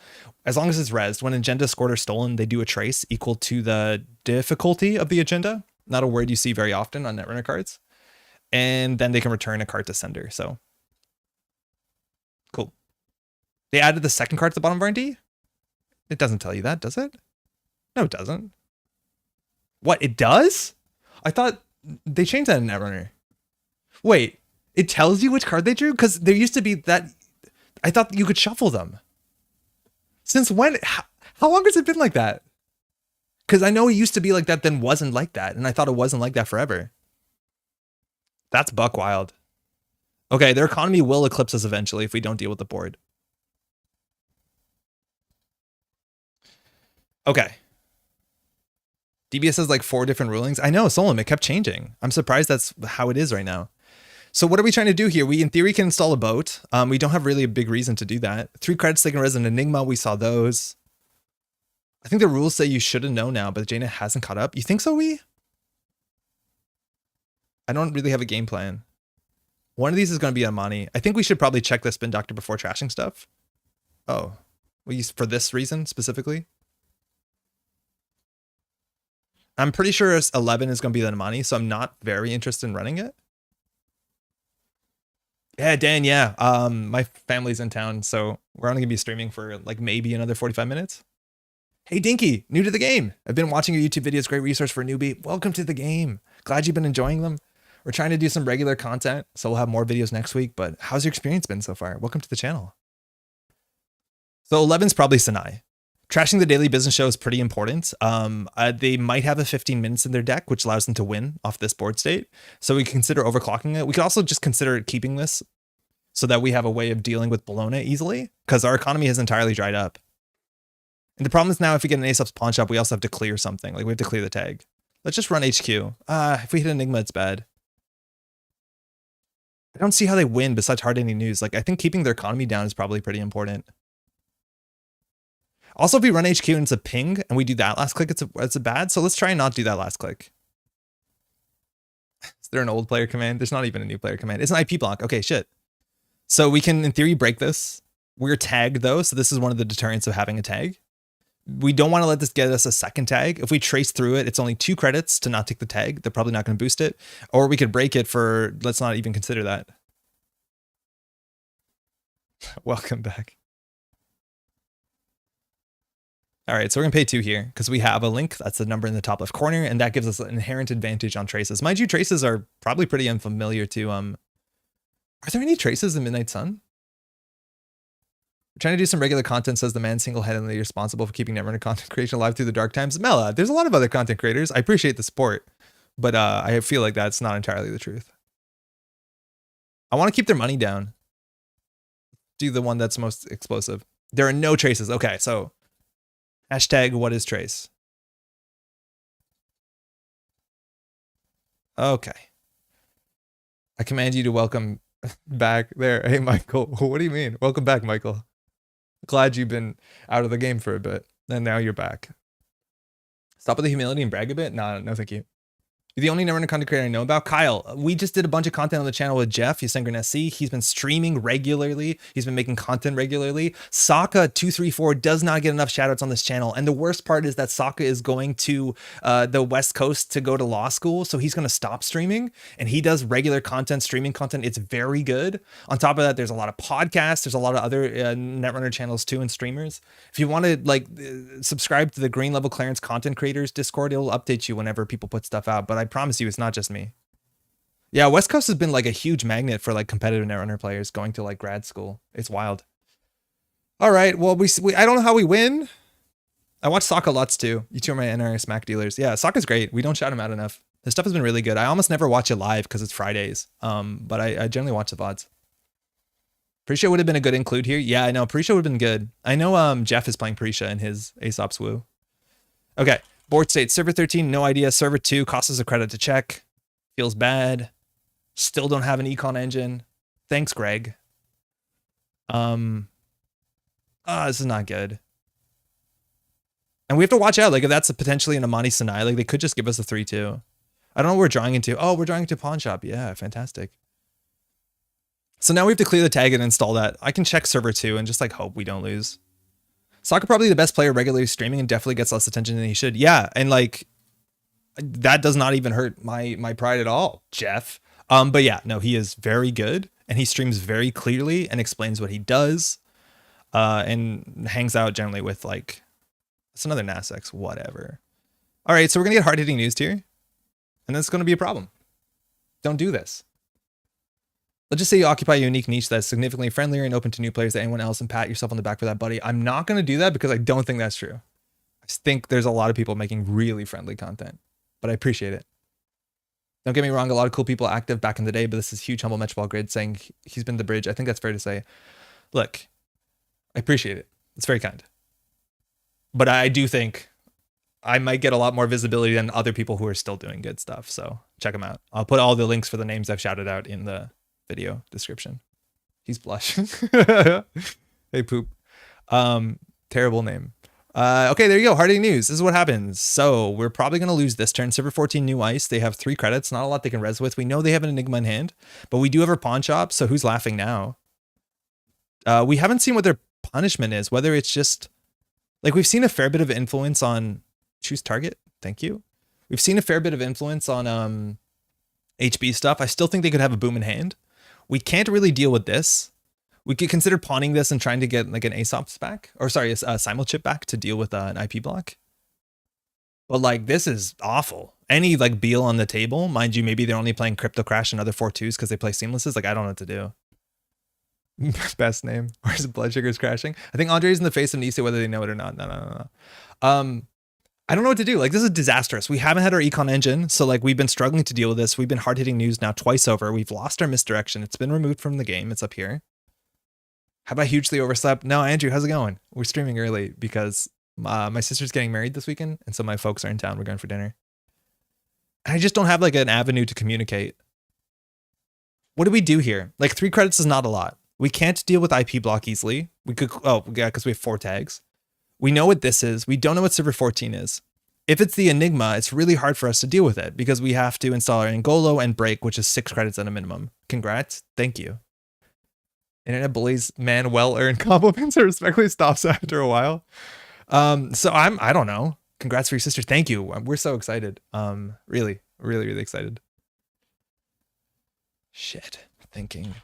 as long as it's rezzed, when agenda scored or stolen, they do a trace equal to the difficulty of the agenda. Not a word you see very often on Netrunner cards. And then they can return a card to sender. So, cool. They added the second card to the bottom of R&D? It doesn't tell you that, does it? No, it doesn't. What, it does? I thought they changed that in Netrunner. Wait, it tells you which card they drew? Because there used to be that... I thought you could shuffle them. Since when? How long has it been like that? Because I know it used to be like that, then wasn't like that. And I thought it wasn't like that forever. That's buck wild. Okay, their economy will eclipse us eventually if we don't deal with the board. Okay. DBS has like 4 different rulings. I know, Solom, it kept changing. I'm surprised that's how it is right now. So what are we trying to do here? We, in theory, can install a boat. We don't have really a big reason to do that. 3 credits taken res and Enigma. We saw those. I think the rules say you should have known now, but Jaina hasn't caught up. You think so, we? I don't really have a game plan. One of these is going to be Amani. I think we should probably check the spin doctor before trashing stuff. Oh. We use for this reason specifically? I'm pretty sure 11 is going to be the Amani, so I'm not very interested in running it. Yeah, Dan, yeah. My family's in town, so we're only going to be streaming for like maybe another 45 minutes. Hey, Dinky, new to the game. I've been watching your YouTube videos. Great resource for a newbie. Welcome to the game. Glad you've been enjoying them. We're trying to do some regular content, so we'll have more videos next week, but how's your experience been so far? Welcome to the channel. So 11's probably Sanai. Trashing the daily business show is pretty important. They might have a 15 minutes in their deck, which allows them to win off this board state. So we consider overclocking it. We could also just consider keeping this so that we have a way of dealing with Bologna easily, because our economy has entirely dried up. And the problem is now if we get an Aesop's Pawnshop, we also have to clear something. Like we have to clear the tag. Let's just run HQ. If we hit Enigma, it's bad. I don't see how they win besides hard-hitting news. Like I think keeping their economy down is probably pretty important. Also, if we run HQ and it's a ping and we do that last click, it's a bad. So let's try and not do that last click. Is there an old player command? There's not even a new player command. It's an IP block. Okay, shit. So we can, in theory, break this. We're tagged though. So this is one of the deterrents of having a tag. We don't want to let this get us a second tag. If we trace through it, it's only 2 credits to not take the tag. They're probably not going to boost it. Or we could break it for, let's not even consider that. Welcome back. All right, so we're gonna pay 2 here because we have a link. That's the number in the top left corner, and that gives us an inherent advantage on traces. Mind you, traces are probably pretty unfamiliar to, are there any traces in Midnight Sun? We're trying to do some regular content, says the man single-handedly responsible for keeping Netrunner content creation alive through the dark times. Mela, there's a lot of other content creators. I appreciate the support, but I feel like that's not entirely the truth. I want to keep their money down. Do the one that's most explosive. There are no traces. Okay, so hashtag what is trace? Okay. I command you to welcome back there. Hey, Michael. What do you mean? Welcome back, Michael. Glad you've been out of the game for a bit, and now you're back. Stop with the humility and brag a bit? No, no, thank you. You're the only Netrunner content creator I know about. Kyle, we just did a bunch of content on the channel with Jeff. He's SC. He's been streaming regularly. He's been making content regularly. Sokka234 does not get enough shoutouts on this channel. And the worst part is that Sokka is going to the West Coast to go to law school. So he's going to stop streaming. And he does regular content, streaming content. It's very good. On top of that, there's a lot of podcasts. There's a lot of other Netrunner channels too and streamers. If you want to like subscribe to the Green Level Clearance Content Creators Discord, it'll update you whenever people put stuff out. But I promise you, it's not just me. Yeah, West Coast has been like a huge magnet for like competitive Netrunner players going to like grad school. It's wild. All right. Well, I don't know how we win. I watch Sokka lots too. You two are my NR Smack dealers. Yeah, Sokka's great. We don't shout him out enough. His stuff has been really good. I almost never watch it live because it's Fridays. But I generally watch the VODs. Prisha would have been a good include here. Yeah, I know. Prisha would have been good. I know Jeff is playing Prisha in his Aesop's Wu. Okay. Board state. Server 13, no idea. Server 2, costs us a credit to check. Feels bad. Still don't have an econ engine. Thanks, Greg. This is not good. And we have to watch out. Like, if that's potentially an Amani Sinai, like, they could just give us a 3-2. I don't know what we're drawing into. Oh, we're drawing into Pawnshop. Yeah, fantastic. So now we have to clear the tag and install that. I can check server 2 and just, like, hope we don't lose. Sokka probably the best player regularly streaming and definitely gets less attention than he should. Yeah, and, like, that does not even hurt my pride at all, Jeff. But yeah, no, he is very good. And he streams very clearly and explains what he does. And hangs out generally with, like, it's another NASX, whatever. All right, so we're going to get hard-hitting news here. And that's going to be a problem. Don't do this. Let's just say you occupy a unique niche that's significantly friendlier and open to new players than anyone else and pat yourself on the back for that, buddy. I'm not going to do that because I don't think that's true. I think there's a lot of people making really friendly content, but I appreciate it. Don't get me wrong, a lot of cool people active back in the day, but this is huge humble Metabreaker Grid saying he's been the bridge. I think that's fair to say. Look, I appreciate it. It's very kind. But I do think I might get a lot more visibility than other people who are still doing good stuff. So check them out. I'll put all the links for the names I've shouted out in the video description. He's blushing. Hey, poop. Terrible name. Okay, there you go. Hard-hitting news. This is what happens. So we're probably going to lose this turn. Server 14, new ice. They have 3 credits. Not a lot they can res with. We know they have an Enigma in hand, but we do have our Pawnshop. So who's laughing now? We haven't seen what their punishment is, whether it's just like we've seen a fair bit of influence on choose target. Thank you. We've seen a fair bit of influence on HB stuff. I still think they could have a boom in hand. We can't really deal with this. We could consider pawning this and trying to get like an Aesop's back, or sorry, a simul chip back to deal with an IP block. But like, this is awful. Any like Beal on the table, mind you, maybe they're only playing Crypto Crash and other 4-2s because they play seamlesses. Like, I don't know what to do. Best name. Where's blood sugars crashing? I think Andre's in the face of Nisa, whether they know it or not. No. I don't know what to do. Like, this is disastrous. We haven't had our econ engine, so like we've been struggling to deal with this. We've been hard-hitting news now twice over. We've lost our misdirection. It's been removed from the game. It's up here. Have I hugely overslept? No, Andrew, how's it going? We're streaming early because my sister's getting married this weekend, and so my folks are in town. We're going for dinner. And I just don't have like an avenue to communicate. What do we do here? Like 3 credits is not a lot. We can't deal with IP block easily. We could, oh yeah, because we have 4 tags. We know what this is. We don't know what server 14 is. If it's the Enigma, it's really hard for us to deal with it because we have to install our Angolo and break, which is 6 credits at a minimum. Congrats. Thank you. Internet bullies, man, well-earned compliments or respectfully stops after a while. So I don't know. Congrats for your sister. Thank you. We're so excited. Really excited. Shit. Thinking.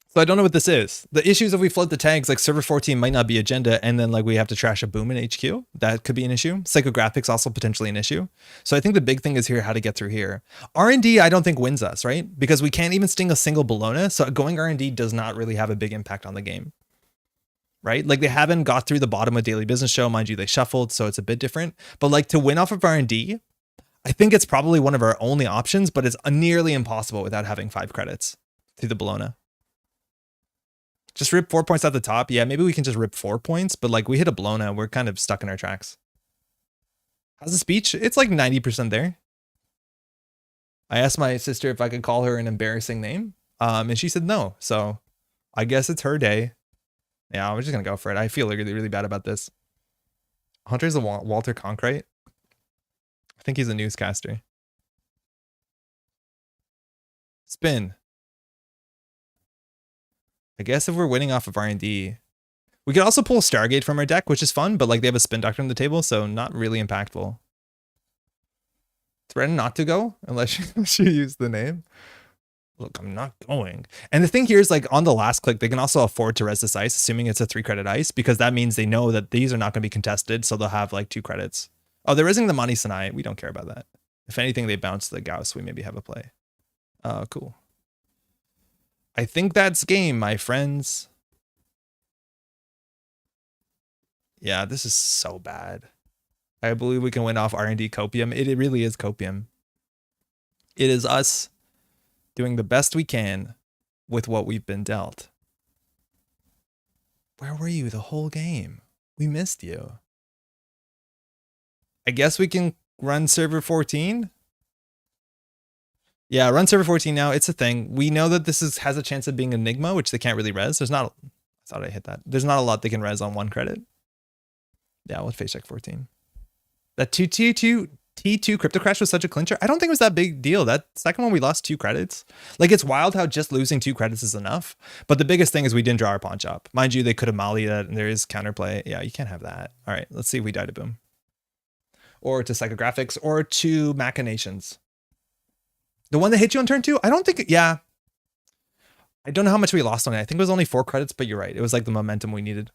So I don't know what this is. The issues if we flood the tags, like server 14 might not be agenda, and then like we have to trash a boom in HQ. That could be an issue. Psychographics also potentially an issue. So I think the big thing is here how to get through here. R&D I don't think wins us, right? Because we can't even sting a single Bologna, so going R&D does not really have a big impact on the game. Right? Like they haven't got through the bottom of Daily Business Show. Mind you, they shuffled, so it's a bit different. But like to win off of R&D, I think it's probably one of our only options, but it's nearly impossible without having 5 credits through the Bologna. Just rip 4 points at the top. Yeah, maybe we can just rip 4 points, but like we hit a Bologna, we're kind of stuck in our tracks. How's the speech? It's like 90% there. I asked my sister if I could call her an embarrassing name, and she said no. So I guess it's her day. Yeah, we're just gonna go for it. I feel really bad about this. Hunter's a Walter Concrete. I think he's a newscaster. Spin. I guess if we're winning off of R&D, we could also pull Stargate from our deck, which is fun, but like they have a Spin Doctor on the table, so not really impactful. Threaten not to go unless you use the name. Look, I'm not going. And the thing here is like on the last click, they can also afford to res this ice, assuming it's a 3-credit ice, because that means they know that these are not going to be contested, so they'll have like 2 credits. Oh, they're resing the Mani Sanai. We don't care about that. If anything, they bounce the Gauss. We maybe have a play. Cool. I think that's game, my friends. Yeah, this is so bad. I believe we can win off R&D copium. It really is copium. It is us doing the best we can with what we've been dealt. Where were you the whole game? We missed you. I guess we can run server 14. Yeah, run server 14 now. It's a thing. We know that this has a chance of being Enigma, which they can't really res. There's not, I thought I hit that. There's not a lot they can res on 1 credit. Yeah, we'll face check 14. That T2 crypto crash was such a clincher. I don't think it was that big deal. That second one, we lost 2 credits. Like, it's wild how just losing 2 credits is enough. But the biggest thing is we didn't draw our Pawnshop. Mind you, they could have mollied that, and there is counterplay. Yeah, you can't have that. All right, let's see if we die to Boom. Or to Psychographics, or to Machinations. The one that hit you on turn 2? I don't think, yeah. I don't know how much we lost on it. I think it was only 4 credits, but you're right. It was like the momentum we needed.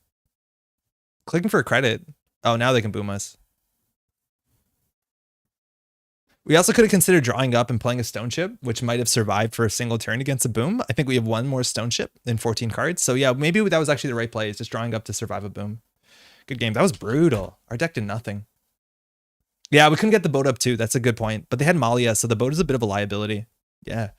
Clicking for a credit. Oh, now they can boom us. We also could have considered drawing up and playing a Stoneship, which might have survived for a single turn against a boom. I think we have 1 more Stoneship in 14 cards. So yeah, maybe that was actually the right play, is just drawing up to survive a boom. Good game. That was brutal. Our deck did nothing. Yeah, we couldn't get the boat up too. That's a good point. But they had Malia, so the boat is a bit of a liability. Yeah.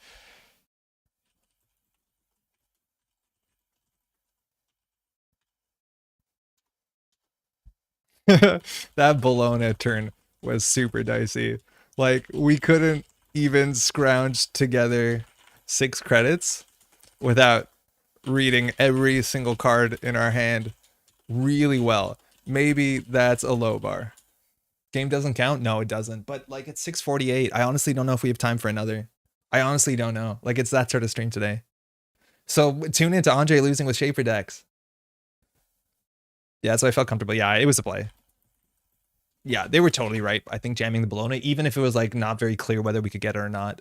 That Bologna turn was super dicey. Like, we couldn't even scrounge together 6 credits without reading every single card in our hand really well. Maybe that's a low bar. Game doesn't count? No, it doesn't. But like, it's 6:48. I honestly don't know if we have time for another. I honestly don't know. Like, it's that sort of stream today. So tune into Andre losing with Shaper decks. Yeah, so I felt comfortable. Yeah, it was a play. Yeah, they were totally right. I think jamming the Bologna, even if it was like not very clear whether we could get it or not.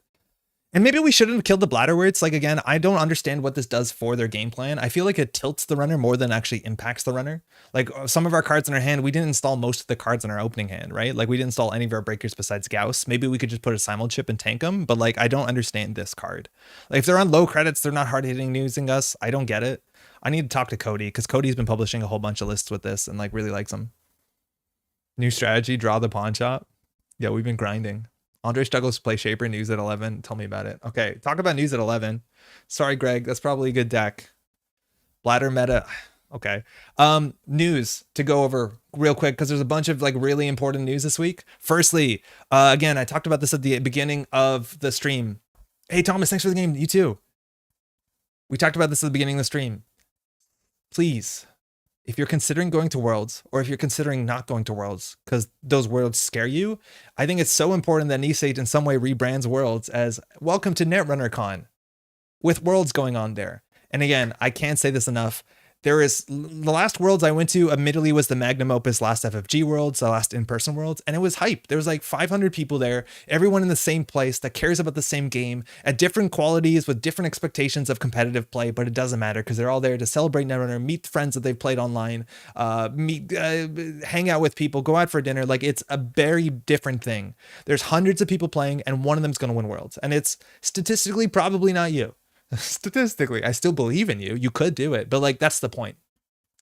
And maybe we shouldn't have killed the Bladderworts. Like, again, I don't understand what this does for their game plan. I feel like it tilts the runner more than actually impacts the runner. Like, some of our cards in our hand, we didn't install most of the cards in our opening hand, right? Like, we didn't install any of our breakers besides Gauss. Maybe we could just put a Simul chip and tank them, but like, I don't understand this card. Like, if they're on low credits, they're not hard hitting using us. I don't get it. I need to talk to Cody, because Cody's been publishing a whole bunch of lists with this and like really likes them. New strategy, draw the Pawnshop. Yeah, we've been grinding. Andre struggles to play Shaper. News at 11. Tell me about it. Okay, talk about News at 11. Sorry, Greg. That's probably a good deck. Bladder meta. Okay. News to go over real quick, because there's a bunch of like really important news this week. Firstly, again, I talked about this at the beginning of the stream. Hey, Thomas, thanks for the game. You too. We talked about this at the beginning of the stream. Please, if you're considering going to Worlds, or if you're considering not going to Worlds because those Worlds scare you, I think it's so important that Nisate in some way rebrands Worlds as welcome to Netrunner Con, with Worlds going on there. And again, I can't say this enough. There is, the last Worlds I went to admittedly was the magnum opus last FFG Worlds, the last in-person Worlds, and it was hype. There was like 500 people there, everyone in the same place that cares about the same game at different qualities with different expectations of competitive play, but it doesn't matter because they're all there to celebrate Netrunner, meet friends that they've played online, hang out with people, go out for dinner. Like, it's a very different thing. There's hundreds of people playing and one of them's going to win Worlds, and it's statistically probably not you. Statistically, I still believe in you. You could do it, but like, that's the point.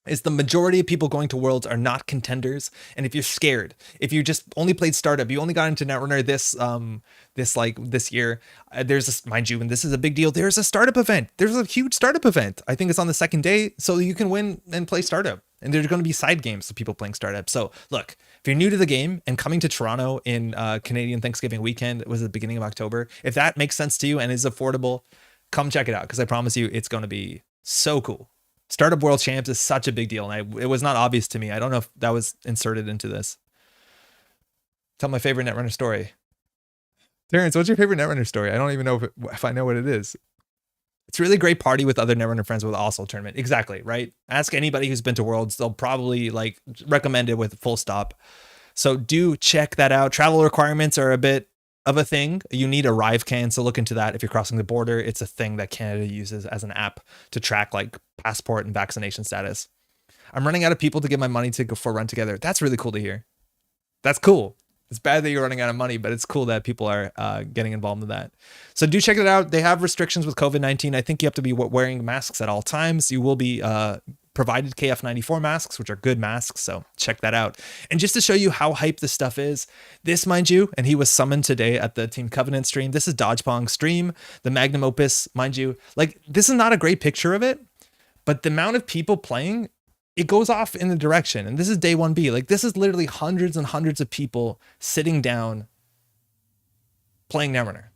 Is the majority of people going to Worlds are not contenders, and if you're scared, if you just only played startup, you only got into Netrunner this year, there's a, mind you, and this is a big deal, there's a startup event. There's a huge startup event. I think it's on the second day, so you can win and play startup. And there's going to be side games for people playing startup. So look, if you're new to the game and coming to Toronto in Canadian Thanksgiving weekend, it was the beginning of October, if that makes sense to you and is affordable, come check it out, because I promise you it's going to be so cool. Startup World Champs is such a big deal, and it was not obvious to me. I don't know if that was inserted into this. Tell my favorite Netrunner story. Terrence, what's your favorite Netrunner story? I don't even know if I know what it is. It's really great party with other Netrunner friends with also tournament. Exactly, right? Ask anybody who's been to Worlds. They'll probably like recommend it with full stop. So do check that out. Travel requirements are a bit of a thing. You need a ArriveCAN, so look into that. If you're crossing the border, it's a thing that Canada uses as an app to track like passport and vaccination status. I'm running out of people to give my money to go for a run together. That's really cool to hear. That's cool. It's bad that you're running out of money, but it's cool that people are getting involved in that. So do check it out. They have restrictions with COVID-19. I think you have to be wearing masks at all times. You will be provided KF94 masks, which are good masks, so check that out. And just to show you how hype this stuff is, this, mind you, and he was summoned today at the Team Covenant stream. This is Dodgepong's stream, the magnum opus, mind you. Like, this is not a great picture of it, but the amount of people playing, it goes off in the direction. And this is day 1B. Like, this is literally hundreds and hundreds of people sitting down playing Netrunner.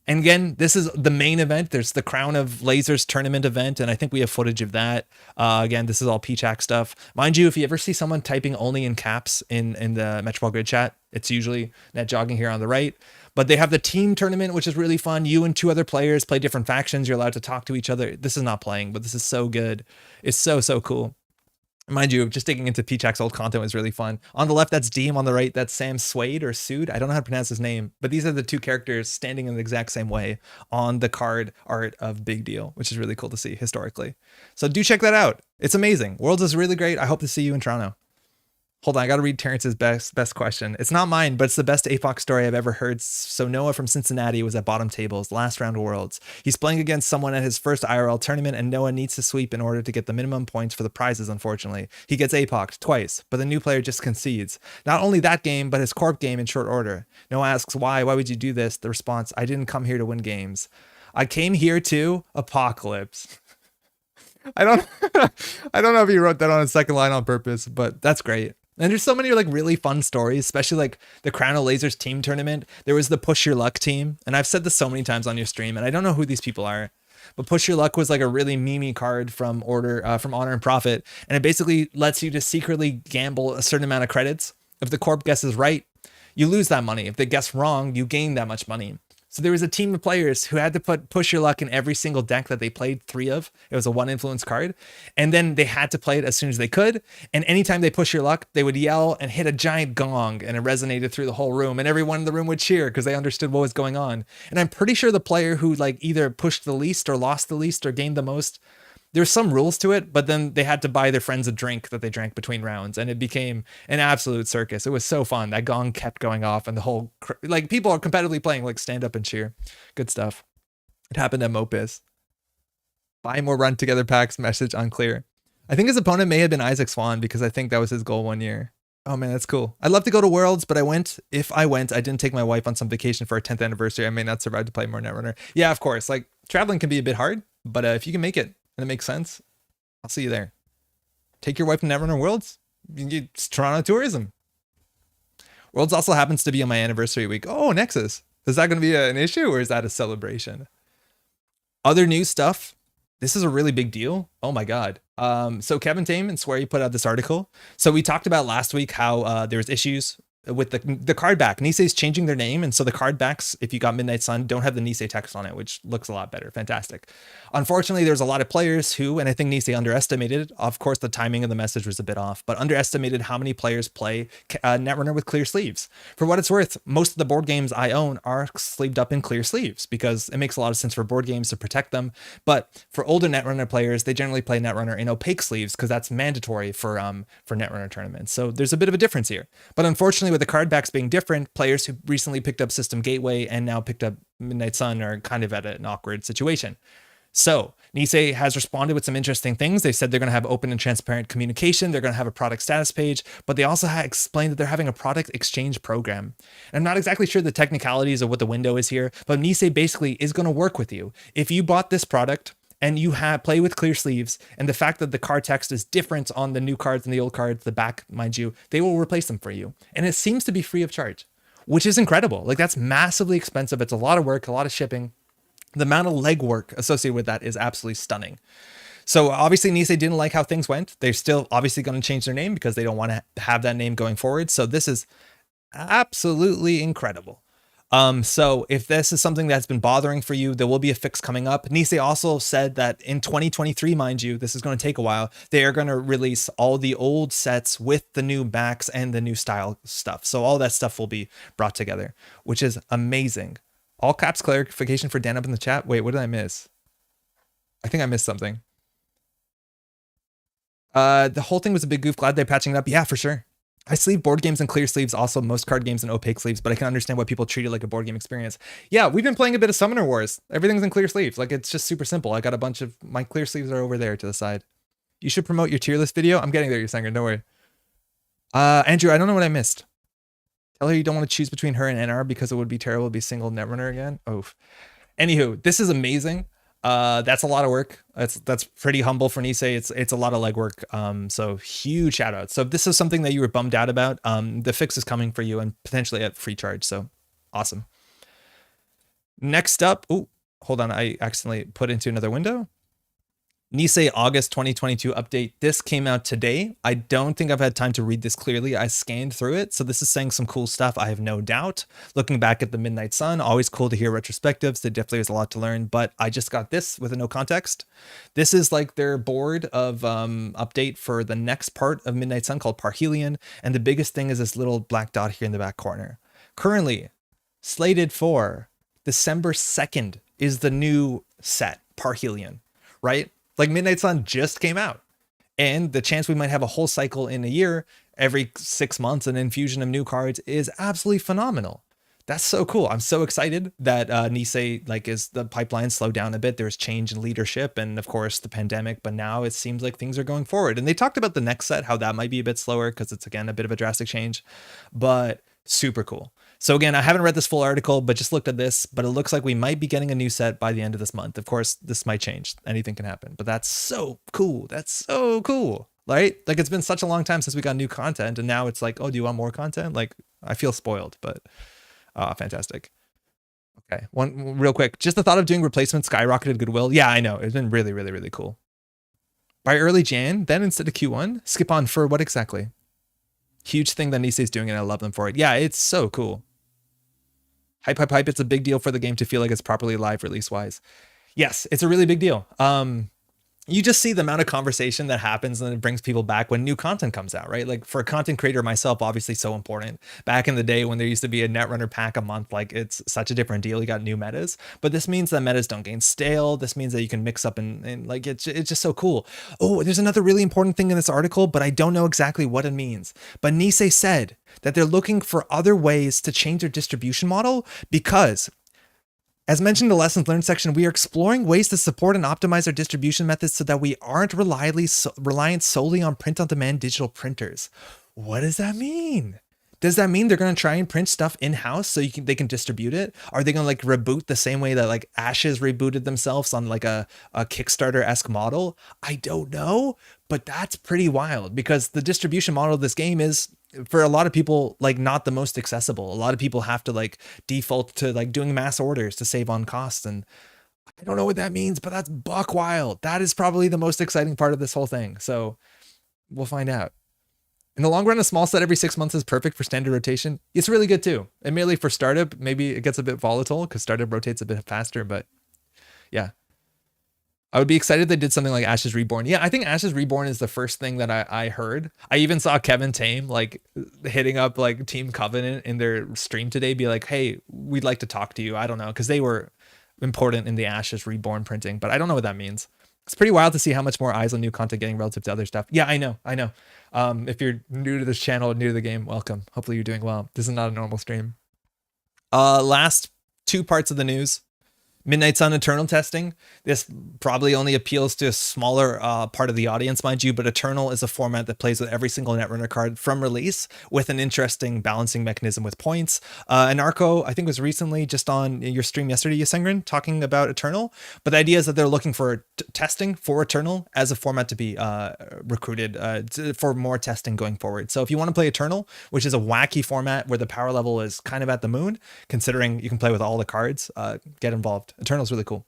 And again, this is the main event. There's the Crown of Lasers tournament event, and I think we have footage of that. Again, this is all PChack stuff. Mind you, if you ever see someone typing only in caps in the Metro Ball Grid chat, it's usually Net Jogging here on the right. But they have the team tournament, which is really fun. You and 2 other players play different factions. You're allowed to talk to each other. This is not playing, but this is so good. It's so, so cool. Mind you, just digging into PChack's old content was really fun. On the left, that's Deem. On the right, that's Sam Swade or Sued. I don't know how to pronounce his name, but these are the 2 characters standing in the exact same way on the card art of Big Deal, which is really cool to see historically. So do check that out. It's amazing. Worlds is really great. I hope to see you in Toronto. Hold on, I gotta read Terrence's best question. It's not mine, but it's the best APOC story I've ever heard. So Noah from Cincinnati was at bottom tables, last round of Worlds. He's playing against someone at his first IRL tournament, and Noah needs to sweep in order to get the minimum points for the prizes, unfortunately. He gets APOC'd twice, but the new player just concedes. Not only that game, but his corp game in short order. Noah asks, why would you do this? The response, I didn't come here to win games. I came here to Apocalypse. I don't know if he wrote that on his second line on purpose, but that's great. And there's so many like really fun stories, especially like the Crown of Lasers team tournament. There was the Push Your Luck team. And I've said this so many times on your stream, and I don't know who these people are, but Push Your Luck was like a really memey card from Honor and Profit. And it basically lets you to secretly gamble a certain amount of credits. If the corp guesses right, you lose that money. If they guess wrong, you gain that much money. So there was a team of players who had to put Push Your Luck in every single deck that they played 3 of. It was a 1 influence card. And then they had to play it as soon as they could. And anytime they Push Your Luck, they would yell and hit a giant gong, and it resonated through the whole room. And everyone in the room would cheer because they understood what was going on. And I'm pretty sure the player who like either pushed the least or lost the least or gained the most, there's some rules to it, but then they had to buy their friends a drink that they drank between rounds, and it became an absolute circus. It was so fun. That gong kept going off, and the whole like people are competitively playing, like stand up and cheer. Good stuff. It happened at Mopis. Buy more run together packs. Message unclear. I think his opponent may have been Isaac Swan because I think that was his goal one year. Oh man, that's cool. I'd love to go to Worlds, but if I went, I didn't take my wife on some vacation for our 10th anniversary. I may not survive to play more Netrunner. Yeah, of course. Like traveling can be a bit hard, but if you can make it and it makes sense, I'll see you there. Take your wife to Netrunner Worlds. It's Toronto tourism. Worlds also happens to be on my anniversary week. Oh, Nexus. Is that going to be an issue or is that a celebration? Other new stuff. This is a really big deal. Oh my God. So Kevin Tame and Swery put out this article. So we talked about last week how there was issues with the card back. Nisei's changing their name, and so the card backs, if you got Midnight Sun, don't have the Nisei text on it, which looks a lot better. Fantastic. Unfortunately, there's a lot of players who, and I think Nisei underestimated, of course the timing of the message was a bit off, but underestimated how many players play Netrunner with clear sleeves. For what it's worth, most of the board games I own are sleeved up in clear sleeves because it makes a lot of sense for board games to protect them. But for older Netrunner players, they generally play Netrunner in opaque sleeves because that's mandatory for Netrunner tournaments. So there's a bit of a difference here. But unfortunately, with the card backs being different, players who recently picked up System Gateway and now picked up Midnight Sun are kind of at an awkward situation. So Nisei has responded with some interesting things. They said they're going to have open and transparent communication. They're going to have a product status page, but they also explained that they're having a product exchange program. And I'm not exactly sure the technicalities of what the window is here, but Nisei basically is going to work with you. If you bought this product and you play with clear sleeves, and the fact that the card text is different on the new cards and the old cards, the back, mind you, they will replace them for you. And it seems to be free of charge, which is incredible. Like that's massively expensive. It's a lot of work, a lot of shipping. The amount of legwork associated with that is absolutely stunning. So obviously Nisei didn't like how things went. They're still obviously going to change their name because they don't want to have that name going forward. So this is absolutely incredible. So if this is something that's been bothering for you, there will be a fix coming up. Nisei also said that in 2023, mind you, this is going to take a while. They are going to release all the old sets with the new backs and the new style stuff. So all that stuff will be brought together, which is amazing. All caps clarification for Dan up in the chat. Wait, what did I miss? I think I missed something. The whole thing was a big goof. Glad they're patching it up. Yeah, for sure. I sleeve board games in clear sleeves, also most card games in opaque sleeves, but I can understand why people treat it like a board game experience. Yeah, we've been playing a bit of Summoner Wars. Everything's in clear sleeves. Like, it's just super simple. I got a bunch of my clear sleeves are over there to the side. You should promote your tier list video. I'm getting there, Yusenger, don't worry. Andrew, I don't know what I missed. Tell her you don't want to choose between her and NR because it would be terrible to be single Netrunner again. Oof. Anywho, this is amazing. That's a lot of work. That's pretty humble for Nisei. It's a lot of legwork. So huge shout out. So if this is something that you were bummed out about, the fix is coming for you and potentially at free charge. So awesome. Next up, oh, hold on. I accidentally put into another window. Nisei August 2022 update. This came out today. I don't think I've had time to read this clearly. I scanned through it. So this is saying some cool stuff. I have no doubt. Looking back at the Midnight Sun, always cool to hear retrospectives. There definitely is a lot to learn, but I just got this with no context. This is like their board of update for the next part of Midnight Sun called Parhelion. And the biggest thing is this little black dot here in the back corner. Currently slated for December 2nd is the new set, Parhelion, right? Like Midnight Sun just came out, and the chance we might have a whole cycle in a year, every 6 months, an infusion of new cards is absolutely phenomenal. That's so cool. I'm so excited that Nisei, like, is the pipeline slowed down a bit. There's change in leadership and of course the pandemic, but now it seems like things are going forward. And they talked about the next set, how that might be a bit slower because it's again a bit of a drastic change, but super cool. So again, I haven't read this full article, but just looked at this, but it looks like we might be getting a new set by the end of this month. Of course, this might change. Anything can happen, but that's so cool. That's so cool, right? Like it's been such a long time since we got new content and now it's like, oh, do you want more content? Like I feel spoiled, but fantastic. Okay, one real quick. Just the thought of doing replacement skyrocketed goodwill. Yeah, I know. It's been really, really, really cool. By early Jan, then instead of Q1, skip on for what exactly? Huge thing that Nisei's doing and I love them for it. Yeah, it's so cool. Hype, hype, hype. It's a big deal for the game to feel like it's properly live release-wise. Yes, it's a really big deal. You just see the amount of conversation that happens and it brings people back when new content comes out, right? Like for a content creator myself, obviously so important. Back in the day when there used to be a Netrunner pack a month, like it's such a different deal. You got new metas, but this means that metas don't gain stale. This means that you can mix up and like, it's just so cool. Oh, there's another really important thing in this article, but I don't know exactly what it means. But Nisei said that they're looking for other ways to change their distribution model because, as mentioned in the lessons learned section, we are exploring ways to support and optimize our distribution methods so that we aren't reliant solely on print-on-demand digital printers. What does that mean? Does that mean they're going to try and print stuff in-house so they can distribute it? Are they going to like reboot the same way that like Ashes rebooted themselves on like a Kickstarter-esque model? I don't know, but that's pretty wild because the distribution model of this game is, for a lot of people, like not the most accessible. A lot of people have to like default to like doing mass orders to save on costs. And I don't know what that means, but that's buck wild. That is probably the most exciting part of this whole thing. So we'll find out. In the long run, a small set every 6 months is perfect for standard rotation. It's really good too. And merely for startup, maybe it gets a bit volatile because startup rotates a bit faster, but yeah. I would be excited if they did something like Ashes Reborn. Yeah, I think Ashes Reborn is the first thing that I heard. I even saw Kevin Tame like hitting up like Team Covenant in their stream today, be like, hey, we'd like to talk to you. I don't know, because they were important in the Ashes Reborn printing, but I don't know what that means. It's pretty wild to see how much more eyes on new content getting relative to other stuff. Yeah, I know. If you're new to this channel, new to the game, welcome. Hopefully you're doing well. This is not a normal stream. Last two parts of the news. Midnight Sun Eternal testing. This probably only appeals to a smaller part of the audience, mind you, but Eternal is a format that plays with every single Netrunner card from release with an interesting balancing mechanism with points. Anarcho, I think, was recently just on your stream yesterday, Yasengrin, talking about Eternal, but the idea is that they're looking for testing for Eternal as a format to be recruited for more testing going forward. So if you want to play Eternal, which is a wacky format where the power level is kind of at the moon, considering you can play with all the cards, get involved. Eternal's really cool.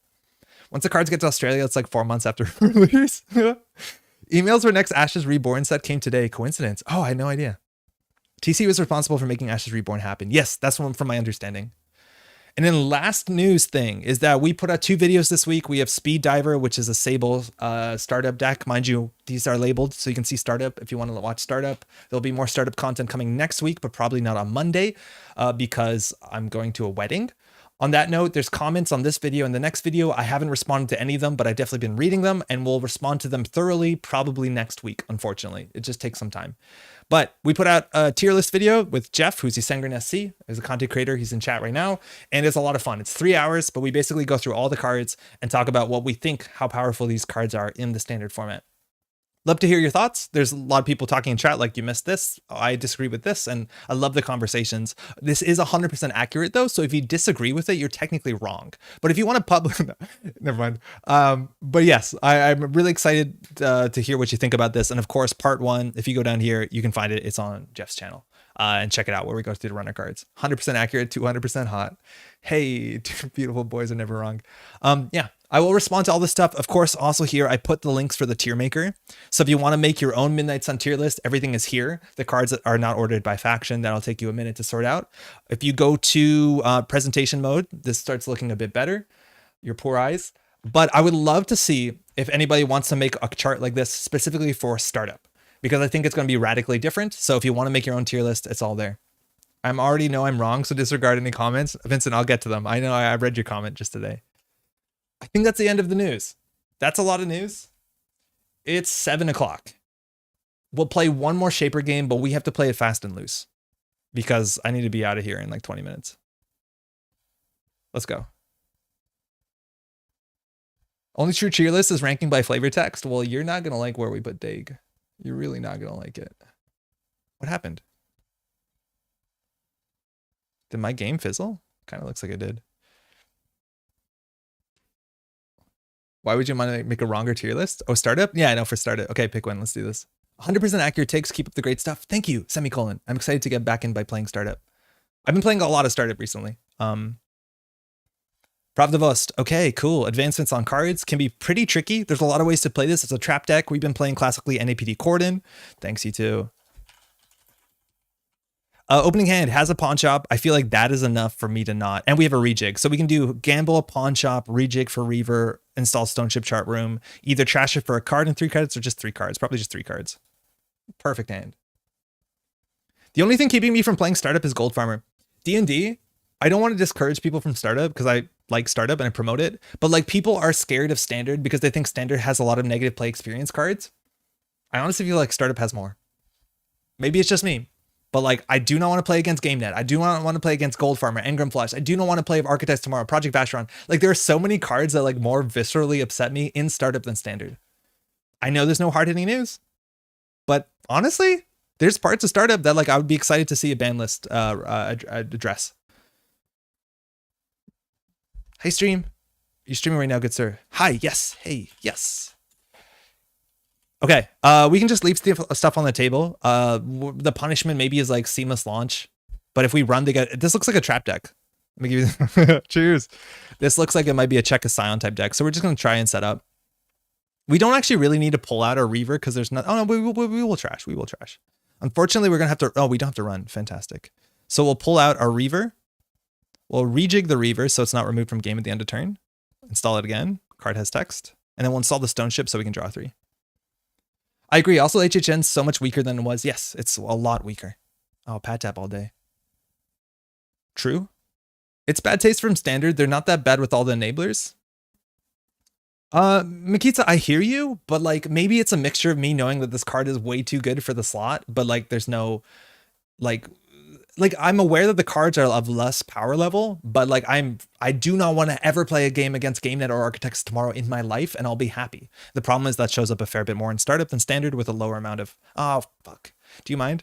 Once the cards get to Australia, it's like 4 months after release. Emails for next Ashes Reborn set came today. Coincidence? Oh, I had no idea. TC was responsible for making Ashes Reborn happen. Yes, that's one from my understanding. And then last news thing is that we put out 2 videos this week. We have Speed Diver, which is a Sable startup deck. Mind you, these are labeled so you can see startup if you want to watch startup. There'll be more startup content coming next week, but probably not on Monday because I'm going to a wedding. On that note, there's comments on this video and the next video. I haven't responded to any of them, but I've definitely been reading them and we'll respond to them thoroughly probably next week, unfortunately. It just takes some time. But we put out a tier list video with Jeff, who's Yasengrin SC, is a content creator. He's in chat right now, and it's a lot of fun. It's 3 hours, but we basically go through all the cards and talk about what we think, how powerful these cards are in the standard format. Love to hear your thoughts. There's a lot of people talking in chat like you missed this. I disagree with this, and I love the conversations. This is 100% accurate though, so if you disagree with it, you're technically wrong. But if you want to publish, never mind. But yes, I'm really excited to hear what you think about this. And of course, part 1, if you go down here, you can find it. It's on Jeff's channel. And check it out where we go through the runner cards. 100% accurate, 200% hot. Hey, two beautiful boys are never wrong. Yeah, I will respond to all this stuff. Of course, also here, I put the links for the tier maker. So if you want to make your own Midnight Sun tier list, everything is here. The cards that are not ordered by faction, that'll take you a minute to sort out. If you go to presentation mode, this starts looking a bit better. Your poor eyes. But I would love to see if anybody wants to make a chart like this specifically for startup, because I think it's going to be radically different. So if you want to make your own tier list, it's all there. I already know I'm wrong, so disregard any comments. Vincent, I'll get to them. I know I read your comment just today. I think that's the end of the news. That's a lot of news. It's 7 o'clock. We'll play one more Shaper game, but we have to play it fast and loose because I need to be out of here in like 20 minutes. Let's go. Only true tier list is ranking by flavor text. Well, you're not going to like where we put Daig. You're really not going to like it. What happened? Did my game fizzle? Kind of looks like it did. Why would you want to make a wronger tier list? Oh, startup? Yeah, I know, for startup. Okay, pick one. Let's do this. 100% accurate takes. Keep up the great stuff. Thank you, semicolon. I'm excited to get back in by playing startup. I've been playing a lot of startup recently. Pravdavost. Okay, cool. Advancements on cards can be pretty tricky. There's a lot of ways to play this. It's a trap deck. We've been playing classically NAPD Corden. Thanks, you too. Opening hand has a Pawnshop. I feel like that is enough for me to not. And we have a rejig. So we can do gamble a Pawnshop, rejig for Reaver, install Stoneship Chart Room, either trash it for a card and 3 cards or just 3 cards. Probably just 3 cards. Perfect hand. The only thing keeping me from playing startup is Gold Farmer. D&D, I don't want to discourage people from startup because I like startup and I promote it. But like people are scared of standard because they think standard has a lot of negative play experience cards. I honestly feel like startup has more. Maybe it's just me. But like, I do not want to play against GameNet. I do not want to play against Gold Farmer, Engram Flush. I do not want to play Architects Tomorrow, Project Vacheron. Like there are so many cards that like more viscerally upset me in startup than standard. I know there's no hard-hitting news, but honestly, there's parts of startup that like I would be excited to see a ban list address. Hey stream, you streaming right now, good sir? Hi, yes, hey, yes. Okay, we can just leave stuff on the table. The punishment maybe is like seamless launch, but if we run, this looks like a trap deck. Let me give you cheers. This looks like it might be a check a Scion type deck, so we're just gonna try and set up. We don't actually really need to pull out our Reaver because there's not. Oh no, we will trash. We will trash. Unfortunately, we're gonna have to. Oh, we don't have to run. Fantastic. So we'll pull out our Reaver. We'll rejig the Reaver so it's not removed from game at the end of turn. Install it again. Card has text, and then we'll install the Stoneship so we can draw 3. I agree. Also, HHN's so much weaker than it was. Yes, it's a lot weaker. Oh, pad tap all day. True. It's bad taste from standard. They're not that bad with all the enablers. Makita, I hear you, but like maybe it's a mixture of me knowing that this card is way too good for the slot, but like there's no like I'm aware that the cards are of less power level, but like I do not want to ever play a game against GameNet or Architects Tomorrow in my life, and I'll be happy. The problem is that shows up a fair bit more in startup than standard with a lower amount of, oh fuck. Do you mind?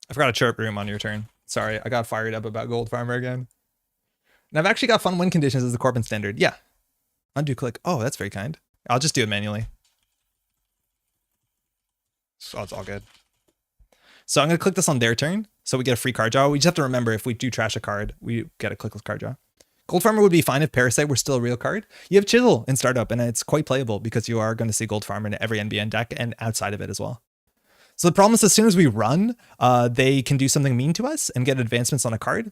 I forgot a chirp room on your turn. Sorry, I got fired up about Gold Farmer again. And I've actually got fun win conditions as the Corbin standard. Yeah. Undo click. Oh, that's very kind. I'll just do it manually. Oh, it's all good. So I'm going to click this on their turn. So we get a free card draw. We just have to remember if we do trash a card, we get a clickless card draw. Gold Farmer would be fine if Parasite were still a real card. You have Chisel in startup and it's quite playable because you are going to see Gold Farmer in every NBN deck and outside of it as well. So the problem is as soon as we run, they can do something mean to us and get advancements on a card.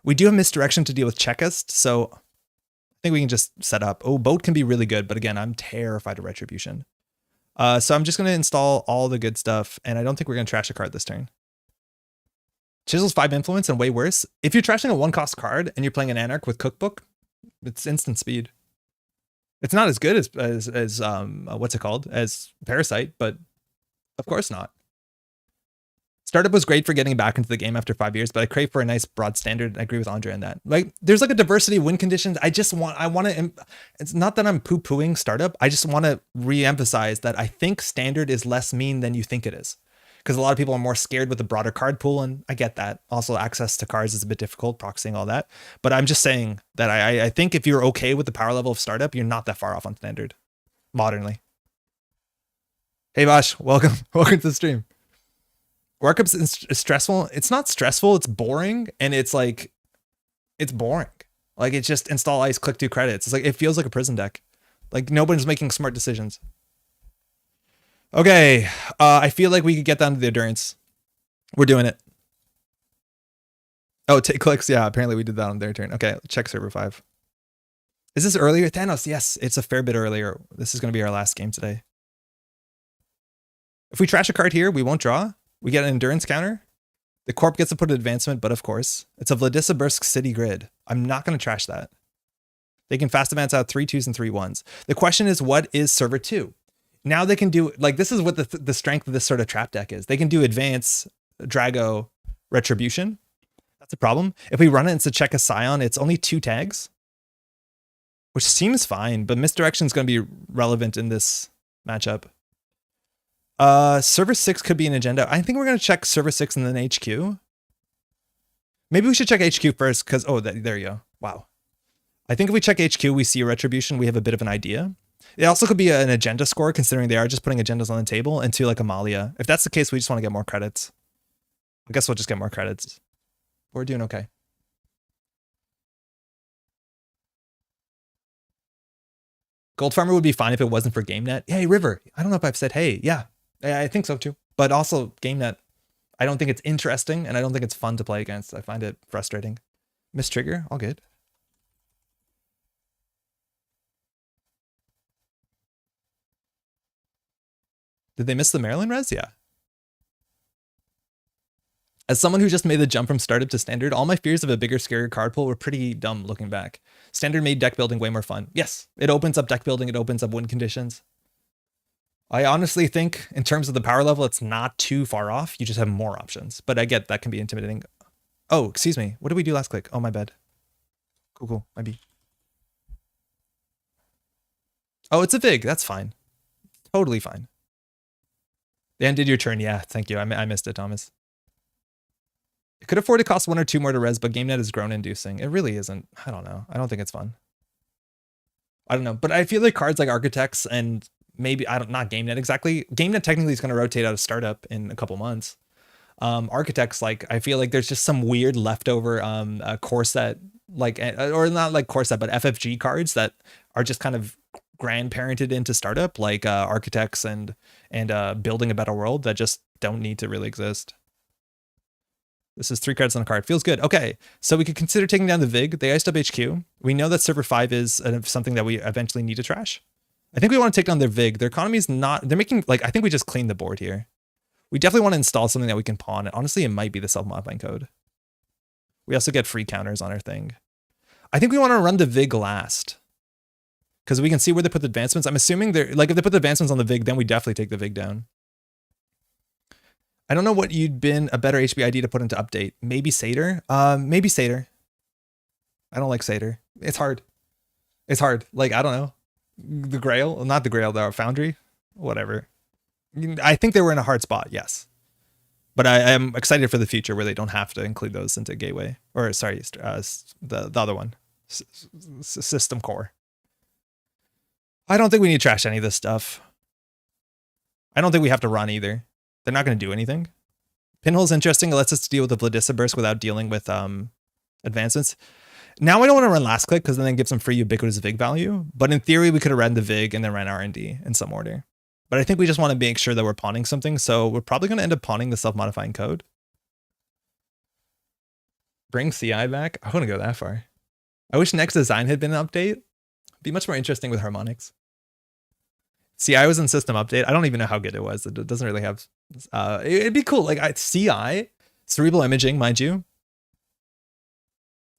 We do have misdirection to deal with Checklist. So I think we can just set up. Oh, Boat can be really good. But again, I'm terrified of Retribution. So I'm just going to install all the good stuff, and I don't think we're going to trash a card this turn. Chisel's 5 influence and way worse. If you're trashing a 1-cost card and you're playing an Anarch with Cookbook, it's instant speed. It's not as good as what's it called? As Parasite, but of course not. Startup was great for getting back into the game after 5 years, but I crave for a nice broad standard. I agree with Andre on that. Like, there's like a diversity of win conditions. I want to, it's not that I'm poo-pooing startup. I just want to re-emphasize that I think standard is less mean than you think it is. Because a lot of people are more scared with the broader card pool, and I get that. Also, access to cards is a bit difficult, proxying all that. But I'm just saying that I think if you're okay with the power level of startup, you're not that far off on standard, modernly. Hey Bosh, welcome to the stream. Workups is stressful. It's not stressful, it's boring, and it's like, it's boring. Like, it's just install ice, click 2 credits. It's like, it feels like a prison deck. Like, nobody's making smart decisions. Okay, I feel like we could get down to the endurance. We're doing it. Oh, take clicks. Yeah, apparently we did that on their turn. Okay, check server 5. Is this earlier? Thanos, yes, it's a fair bit earlier. This is going to be our last game today. If we trash a card here, we won't draw. We get an endurance counter. The corp gets to put an advancement, but of course, it's a Vladislavsk City Grid. I'm not going to trash that. They can fast advance out 3 2s and 3 1s. The question is, what is server 2? Now they can do, like, this is what the strength of this sort of trap deck is. They can do advance, Drago, Retribution. That's a problem. If we run it into check a Scion, it's only 2 tags, which seems fine, but misdirection is going to be relevant in this matchup. Server 6 could be an agenda. I think we're going to check server 6 and then HQ. Maybe we should check HQ first because, oh, there you go. Wow. I think if we check HQ, we see a Retribution, we have a bit of an idea. It also could be an agenda score, considering they are just putting agendas on the table, and 2 like Amalia. If that's the case, we just want to get more credits. I guess we'll just get more credits. We're doing okay. Gold Farmer would be fine if it wasn't for GameNet. Hey, River. I don't know if I've said hey. Yeah, I think so too. But also GameNet, I don't think it's interesting, and I don't think it's fun to play against. I find it frustrating. Miss Trigger, all good. Did they miss the Maryland res? Yeah. As someone who just made the jump from startup to standard, all my fears of a bigger, scarier card pool were pretty dumb looking back. Standard made deck building way more fun. Yes, it opens up deck building, it opens up win conditions. I honestly think in terms of the power level, it's not too far off. You just have more options, but I get that can be intimidating. Oh, excuse me. What did we do last click? Oh, my bad. Cool. Might be. Oh, it's a Vig. That's fine. Totally fine. They ended your turn. Yeah, thank you. I missed it, Thomas. It could afford to cost 1 or 2 more to res, but GameNet is groan inducing. It really isn't. I don't know. I don't think it's fun. I don't know, but I feel like cards like Architects and maybe, not GameNet exactly. GameNet technically is going to rotate out of startup in a couple months. Architects, like, I feel like there's just some weird leftover core set, like, or not like core set, but FFG cards that are just kind of grandparented into startup, like Architects and Building a Better World, that just don't need to really exist. This is 3 cards on a card. Feels good. Okay, so we could consider taking down the Vig. They iced up HQ. We know that server 5 is something that we eventually need to trash. I think we want to take down their Vig. Their economy is not, they're making, like, I think we just cleaned the board here. We definitely want to install something that we can pawn. Honestly, it might be the self-modifying code. We also get free counters on our thing. I think we want to run the Vig last, because we can see where they put the advancements. I'm assuming they're, like, if they put the advancements on the Vig, then we definitely take the Vig down. I don't know what you'd been a better HB ID to put into update. Maybe Satyr? Maybe Satyr. I don't like Satyr. It's hard. It's hard. Like, I don't know. The Grail? Not the Grail, the Foundry? Whatever. I think they were in a hard spot, yes. But I am excited for the future where they don't have to include those into Gateway. Or, sorry, the other one. System Core. I don't think we need to trash any of this stuff. I don't think we have to run either. They're not going to do anything. Pinhole's interesting. It lets us deal with the Vladislavsk without dealing with advancements. Now I don't want to run last click because then it gives some free ubiquitous Vig value. But in theory, we could have ran the Vig and then ran R&D in some order. But I think we just want to make sure that we're pawning something. So we're probably going to end up pawning the self-modifying code. Bring CI back. I wouldn't go that far. I wish next design had been an update. It'd be much more interesting with harmonics. CI was in system update. I don't even know how good it was. It doesn't really have... it'd be cool. Like, CI, cerebral imaging, mind you.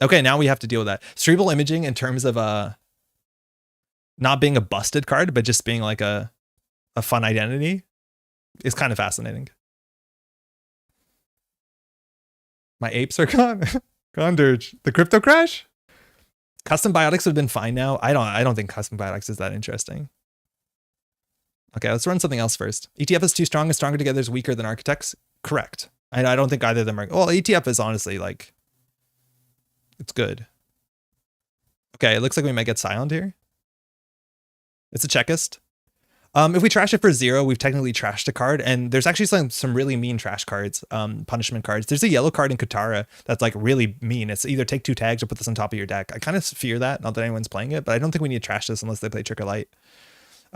Okay, now we have to deal with that. Cerebral imaging in terms of not being a busted card, but just being like a fun identity is kind of fascinating. My apes are gone. Condirge. The crypto crash? Custom biotics would have been fine now. I don't think custom biotics is that interesting. Okay, let's run something else first. ETF is too strong and stronger together is weaker than architects. Correct. I don't think either of them are. Well, ETF is honestly like, it's good. Okay, it looks like we might get silent here. It's a checkist. If we trash it for 0, we've technically trashed a card, and there's actually some really mean trash cards, punishment cards. There's a yellow card in Katara that's like really mean. It's either take 2 tags or put this on top of your deck. I kind of fear that, not that anyone's playing it, but I don't think we need to trash this unless they play Trick or Light.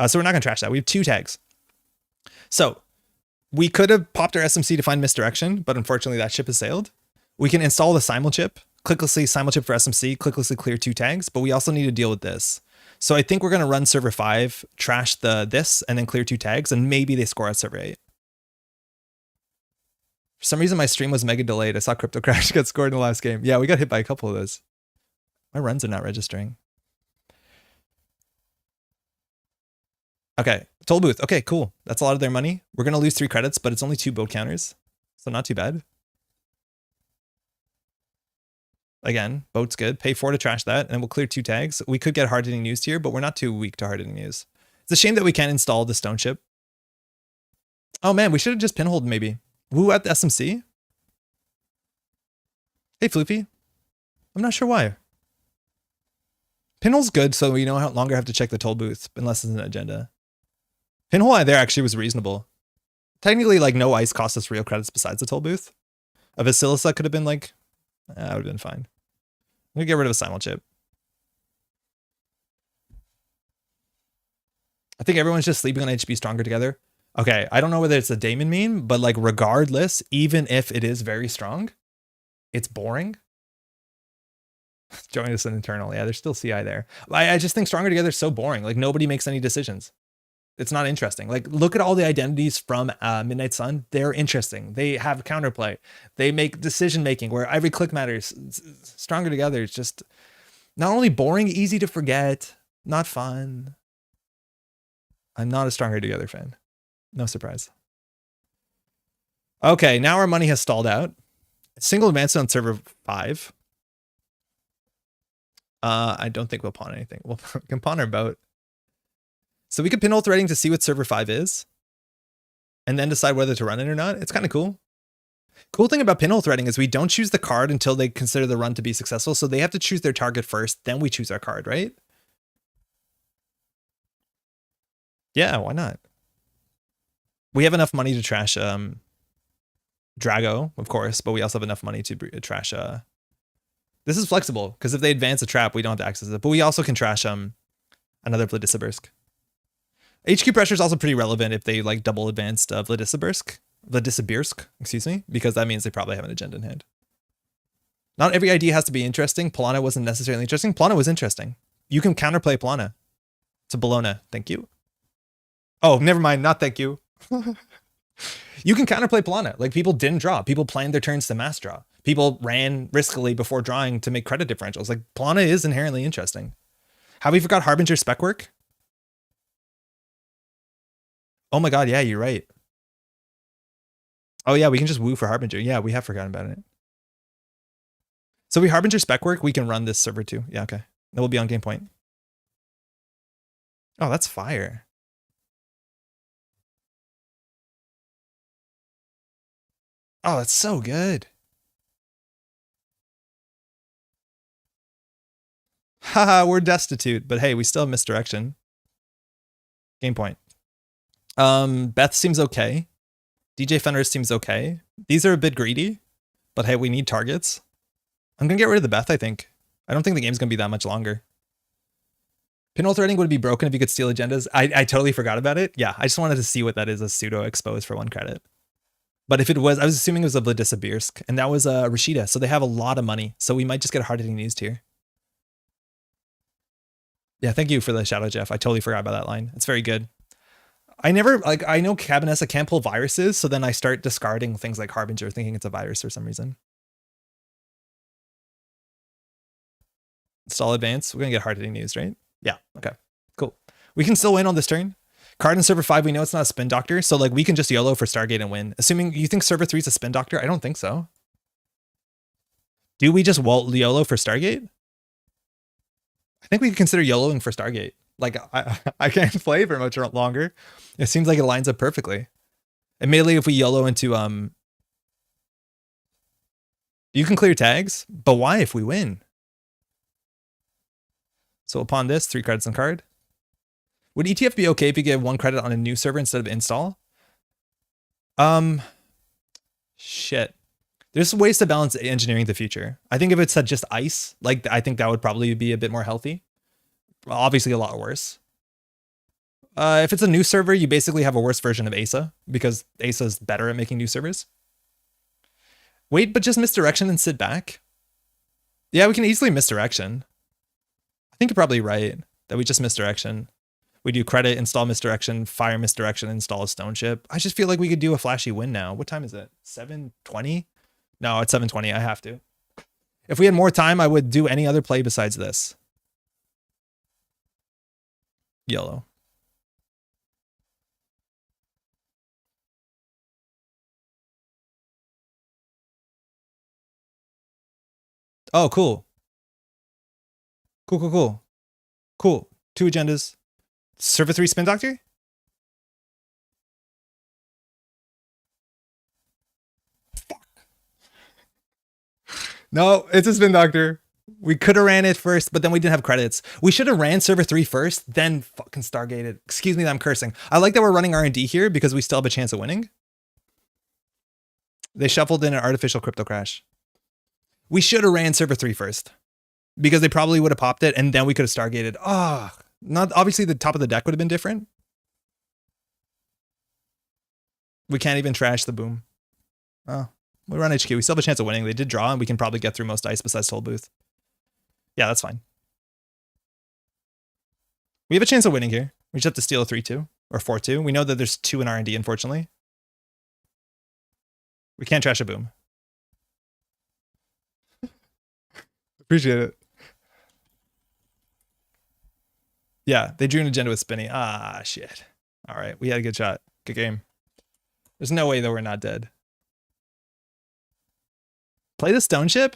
So we're not gonna trash that. We have 2 tags. So we could have popped our SMC to find misdirection, but unfortunately that ship has sailed. We can install the simul chip, clicklessly simul chip for SMC, clicklessly clear 2 tags, but we also need to deal with this. So I think we're going to run server 5, trash this, and then clear 2 tags, and maybe they score at server 8. For some reason, my stream was mega delayed. I saw Crypto Crash get scored in the last game. Yeah, we got hit by a couple of those. My runs are not registering. Okay, toll booth. Okay, cool. That's a lot of their money. We're going to lose 3 credits, but it's only 2 boat counters, so not too bad. Again, boat's good. Pay 4 to trash that, and we'll clear 2 tags. We could get hard-hitting news here, but we're not too weak to hard-hitting news. It's a shame that we can't install the Stoneship. Oh man, we should have just pinholed maybe. Wu at the SMC? Hey, Floofy. I'm not sure why. Pinhole's good, so we no longer have to check the toll booth, unless it's an agenda. Pinhole there actually was reasonable. Technically, like, no ice cost us real credits besides the toll booth. A Vasilisa could have been like, that would have been fine. I'm gonna get rid of a simul chip. I think everyone's just sleeping on HB stronger together. Okay, I don't know whether it's a Damon meme, but like regardless, even if it is very strong, it's boring. Join us in internal. Yeah, there's still CI there. I just think stronger together is so boring. Like nobody makes any decisions. It's not interesting. Like look at all the identities from Midnight Sun. They're interesting. They have counterplay. They make decision making where every click matters. Stronger together is just not only boring, easy to forget, not fun. I'm not a stronger together fan. No surprise. Okay, now our money has stalled out. Single advance on server 5. I don't think we'll pawn anything. We can pawn our boat. So we could pinhole threading to see what server 5 is and then decide whether to run it or not. It's kind of cool. Cool thing about pinhole threading is we don't choose the card until they consider the run to be successful. So they have to choose their target first, then we choose our card, right? Yeah, why not? We have enough money to trash Drago, of course, but we also have enough money to trash... This is flexible, because if they advance a trap, we don't have to access it. But we also can trash another Vladisibirsk. HQ pressure is also pretty relevant if they like double advanced Vladisibirsk, excuse me, because that means they probably have an agenda in hand. Not every idea has to be interesting. Polana wasn't necessarily interesting. Polana was interesting. You can counterplay Polana to Bologna. Thank you. Oh, never mind. Not thank you. You can counterplay Polana. Like people didn't draw. People planned their turns to mass draw. People ran riskily before drawing to make credit differentials. Like Polana is inherently interesting. Have we forgot Harbinger spec work? Oh my god, yeah, you're right. Oh yeah, we can just woo for Harbinger. Yeah, we have forgotten about it. So we Harbinger spec work, we can run this server too. Yeah, okay. That will be on game point. Oh, that's fire. Oh, that's so good. Haha, we're destitute, but hey, we still have misdirection. Game point. Beth seems okay. DJ Fenris seems okay. These are a bit greedy, but hey, we need targets. I'm gonna get rid of the Beth, I think. I don't think the game's gonna be that much longer. Pinhole threading would be broken if you could steal agendas. I totally forgot about it. Yeah, I just wanted to see what that is, a pseudo expose for 1 credit. But if it was, I was assuming it was a Vladisibirsk, and that was a Rashida, so they have a lot of money. So we might just get hard-hitting used here. Yeah, thank you for the shout out, Jeff. I totally forgot about that line. It's very good. I never, like, I know Kabonesa can't pull viruses, so then I start discarding things like Harbinger, thinking it's a virus for some reason. Stall advance. We're going to get hard-hitting news, right? Yeah, okay, cool. We can still win on this turn. Card in server 5, we know it's not a spin doctor, so like we can just YOLO for Stargate and win. Assuming you think server 3 is a spin doctor, I don't think so. Do we just YOLO for Stargate? I think we could consider YOLOing for Stargate. Like, I can't play for much longer. It seems like it lines up perfectly. Immediately, if we YOLO into, you can clear tags, but why if we win? So upon this, 3 credits on card. Would ETF be okay if you get 1 credit on a new server instead of install? Shit. There's ways to balance engineering the future. I think if it said just ice, like, I think that would probably be a bit more healthy. Obviously a lot worse. If it's a new server, you basically have a worse version of Aesop because Aesop is better at making new servers. Wait, but just misdirection and sit back? Yeah, we can easily misdirection. I think you're probably right that we just misdirection. We do credit, install misdirection, fire misdirection, install a Stoneship. I just feel like we could do a flashy win now. What time is it? 7:20? No, it's 7:20. I have to. If we had more time, I would do any other play besides this. YOLO. Oh, cool. Cool. 2 agendas. Server 3 Spin Doctor? Fuck. No, it's a Spin Doctor. We could have ran it first, but then we didn't have credits. We should have ran server 3 first, then fucking Stargated. Excuse me that I'm cursing. I like that we're running R&D here because we still have a chance of winning. They shuffled in an artificial crypto crash. We should have ran server 3 first because they probably would have popped it and then we could have Stargated. Oh, not obviously the top of the deck would have been different. We can't even trash the boom. Oh, we run HQ. We still have a chance of winning. They did draw and we can probably get through most ice besides Toll Booth. Yeah, that's fine. We have a chance of winning here. We just have to steal a 3-2 or 4-2. We know that there's 2 in R&D, unfortunately. We can't trash a boom. Appreciate it. Yeah, they drew an agenda with Spinny. Ah, shit. All right, we had a good shot. Good game. There's no way that we're not dead. Play the Stoneship?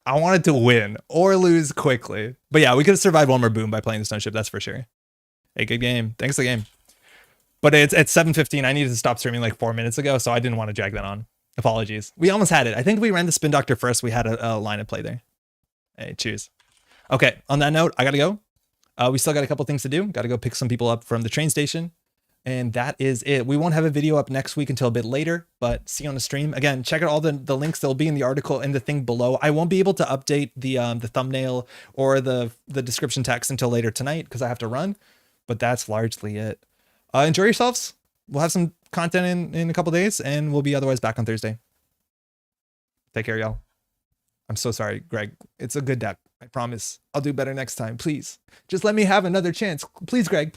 I wanted to win or lose quickly. But yeah, we could have survived one more boom by playing the Stoneship, that's for sure. Hey, good game. Thanks for the game. But it's at 7:15. I needed to stop streaming like 4 minutes ago, so I didn't want to drag that on. Apologies. We almost had it. I think we ran the Spin Doctor first. We had a line of play there. Hey, cheers. Okay, on that note, I gotta go. We still got a couple things to do. Got to go pick some people up from the train station. And that is it. We won't have a video up next week until a bit later, but see you on the stream. Again, check out all the links. They'll be in the article and the thing below. I won't be able to update the thumbnail or the description text until later tonight because I have to run, but that's largely it. Enjoy yourselves. We'll have some content in a couple days and we'll be otherwise back on Thursday. Take care, y'all. I'm so sorry, Greg. It's a good deck. I promise. I'll do better next time. Please. Just let me have another chance. Please, Greg. Please.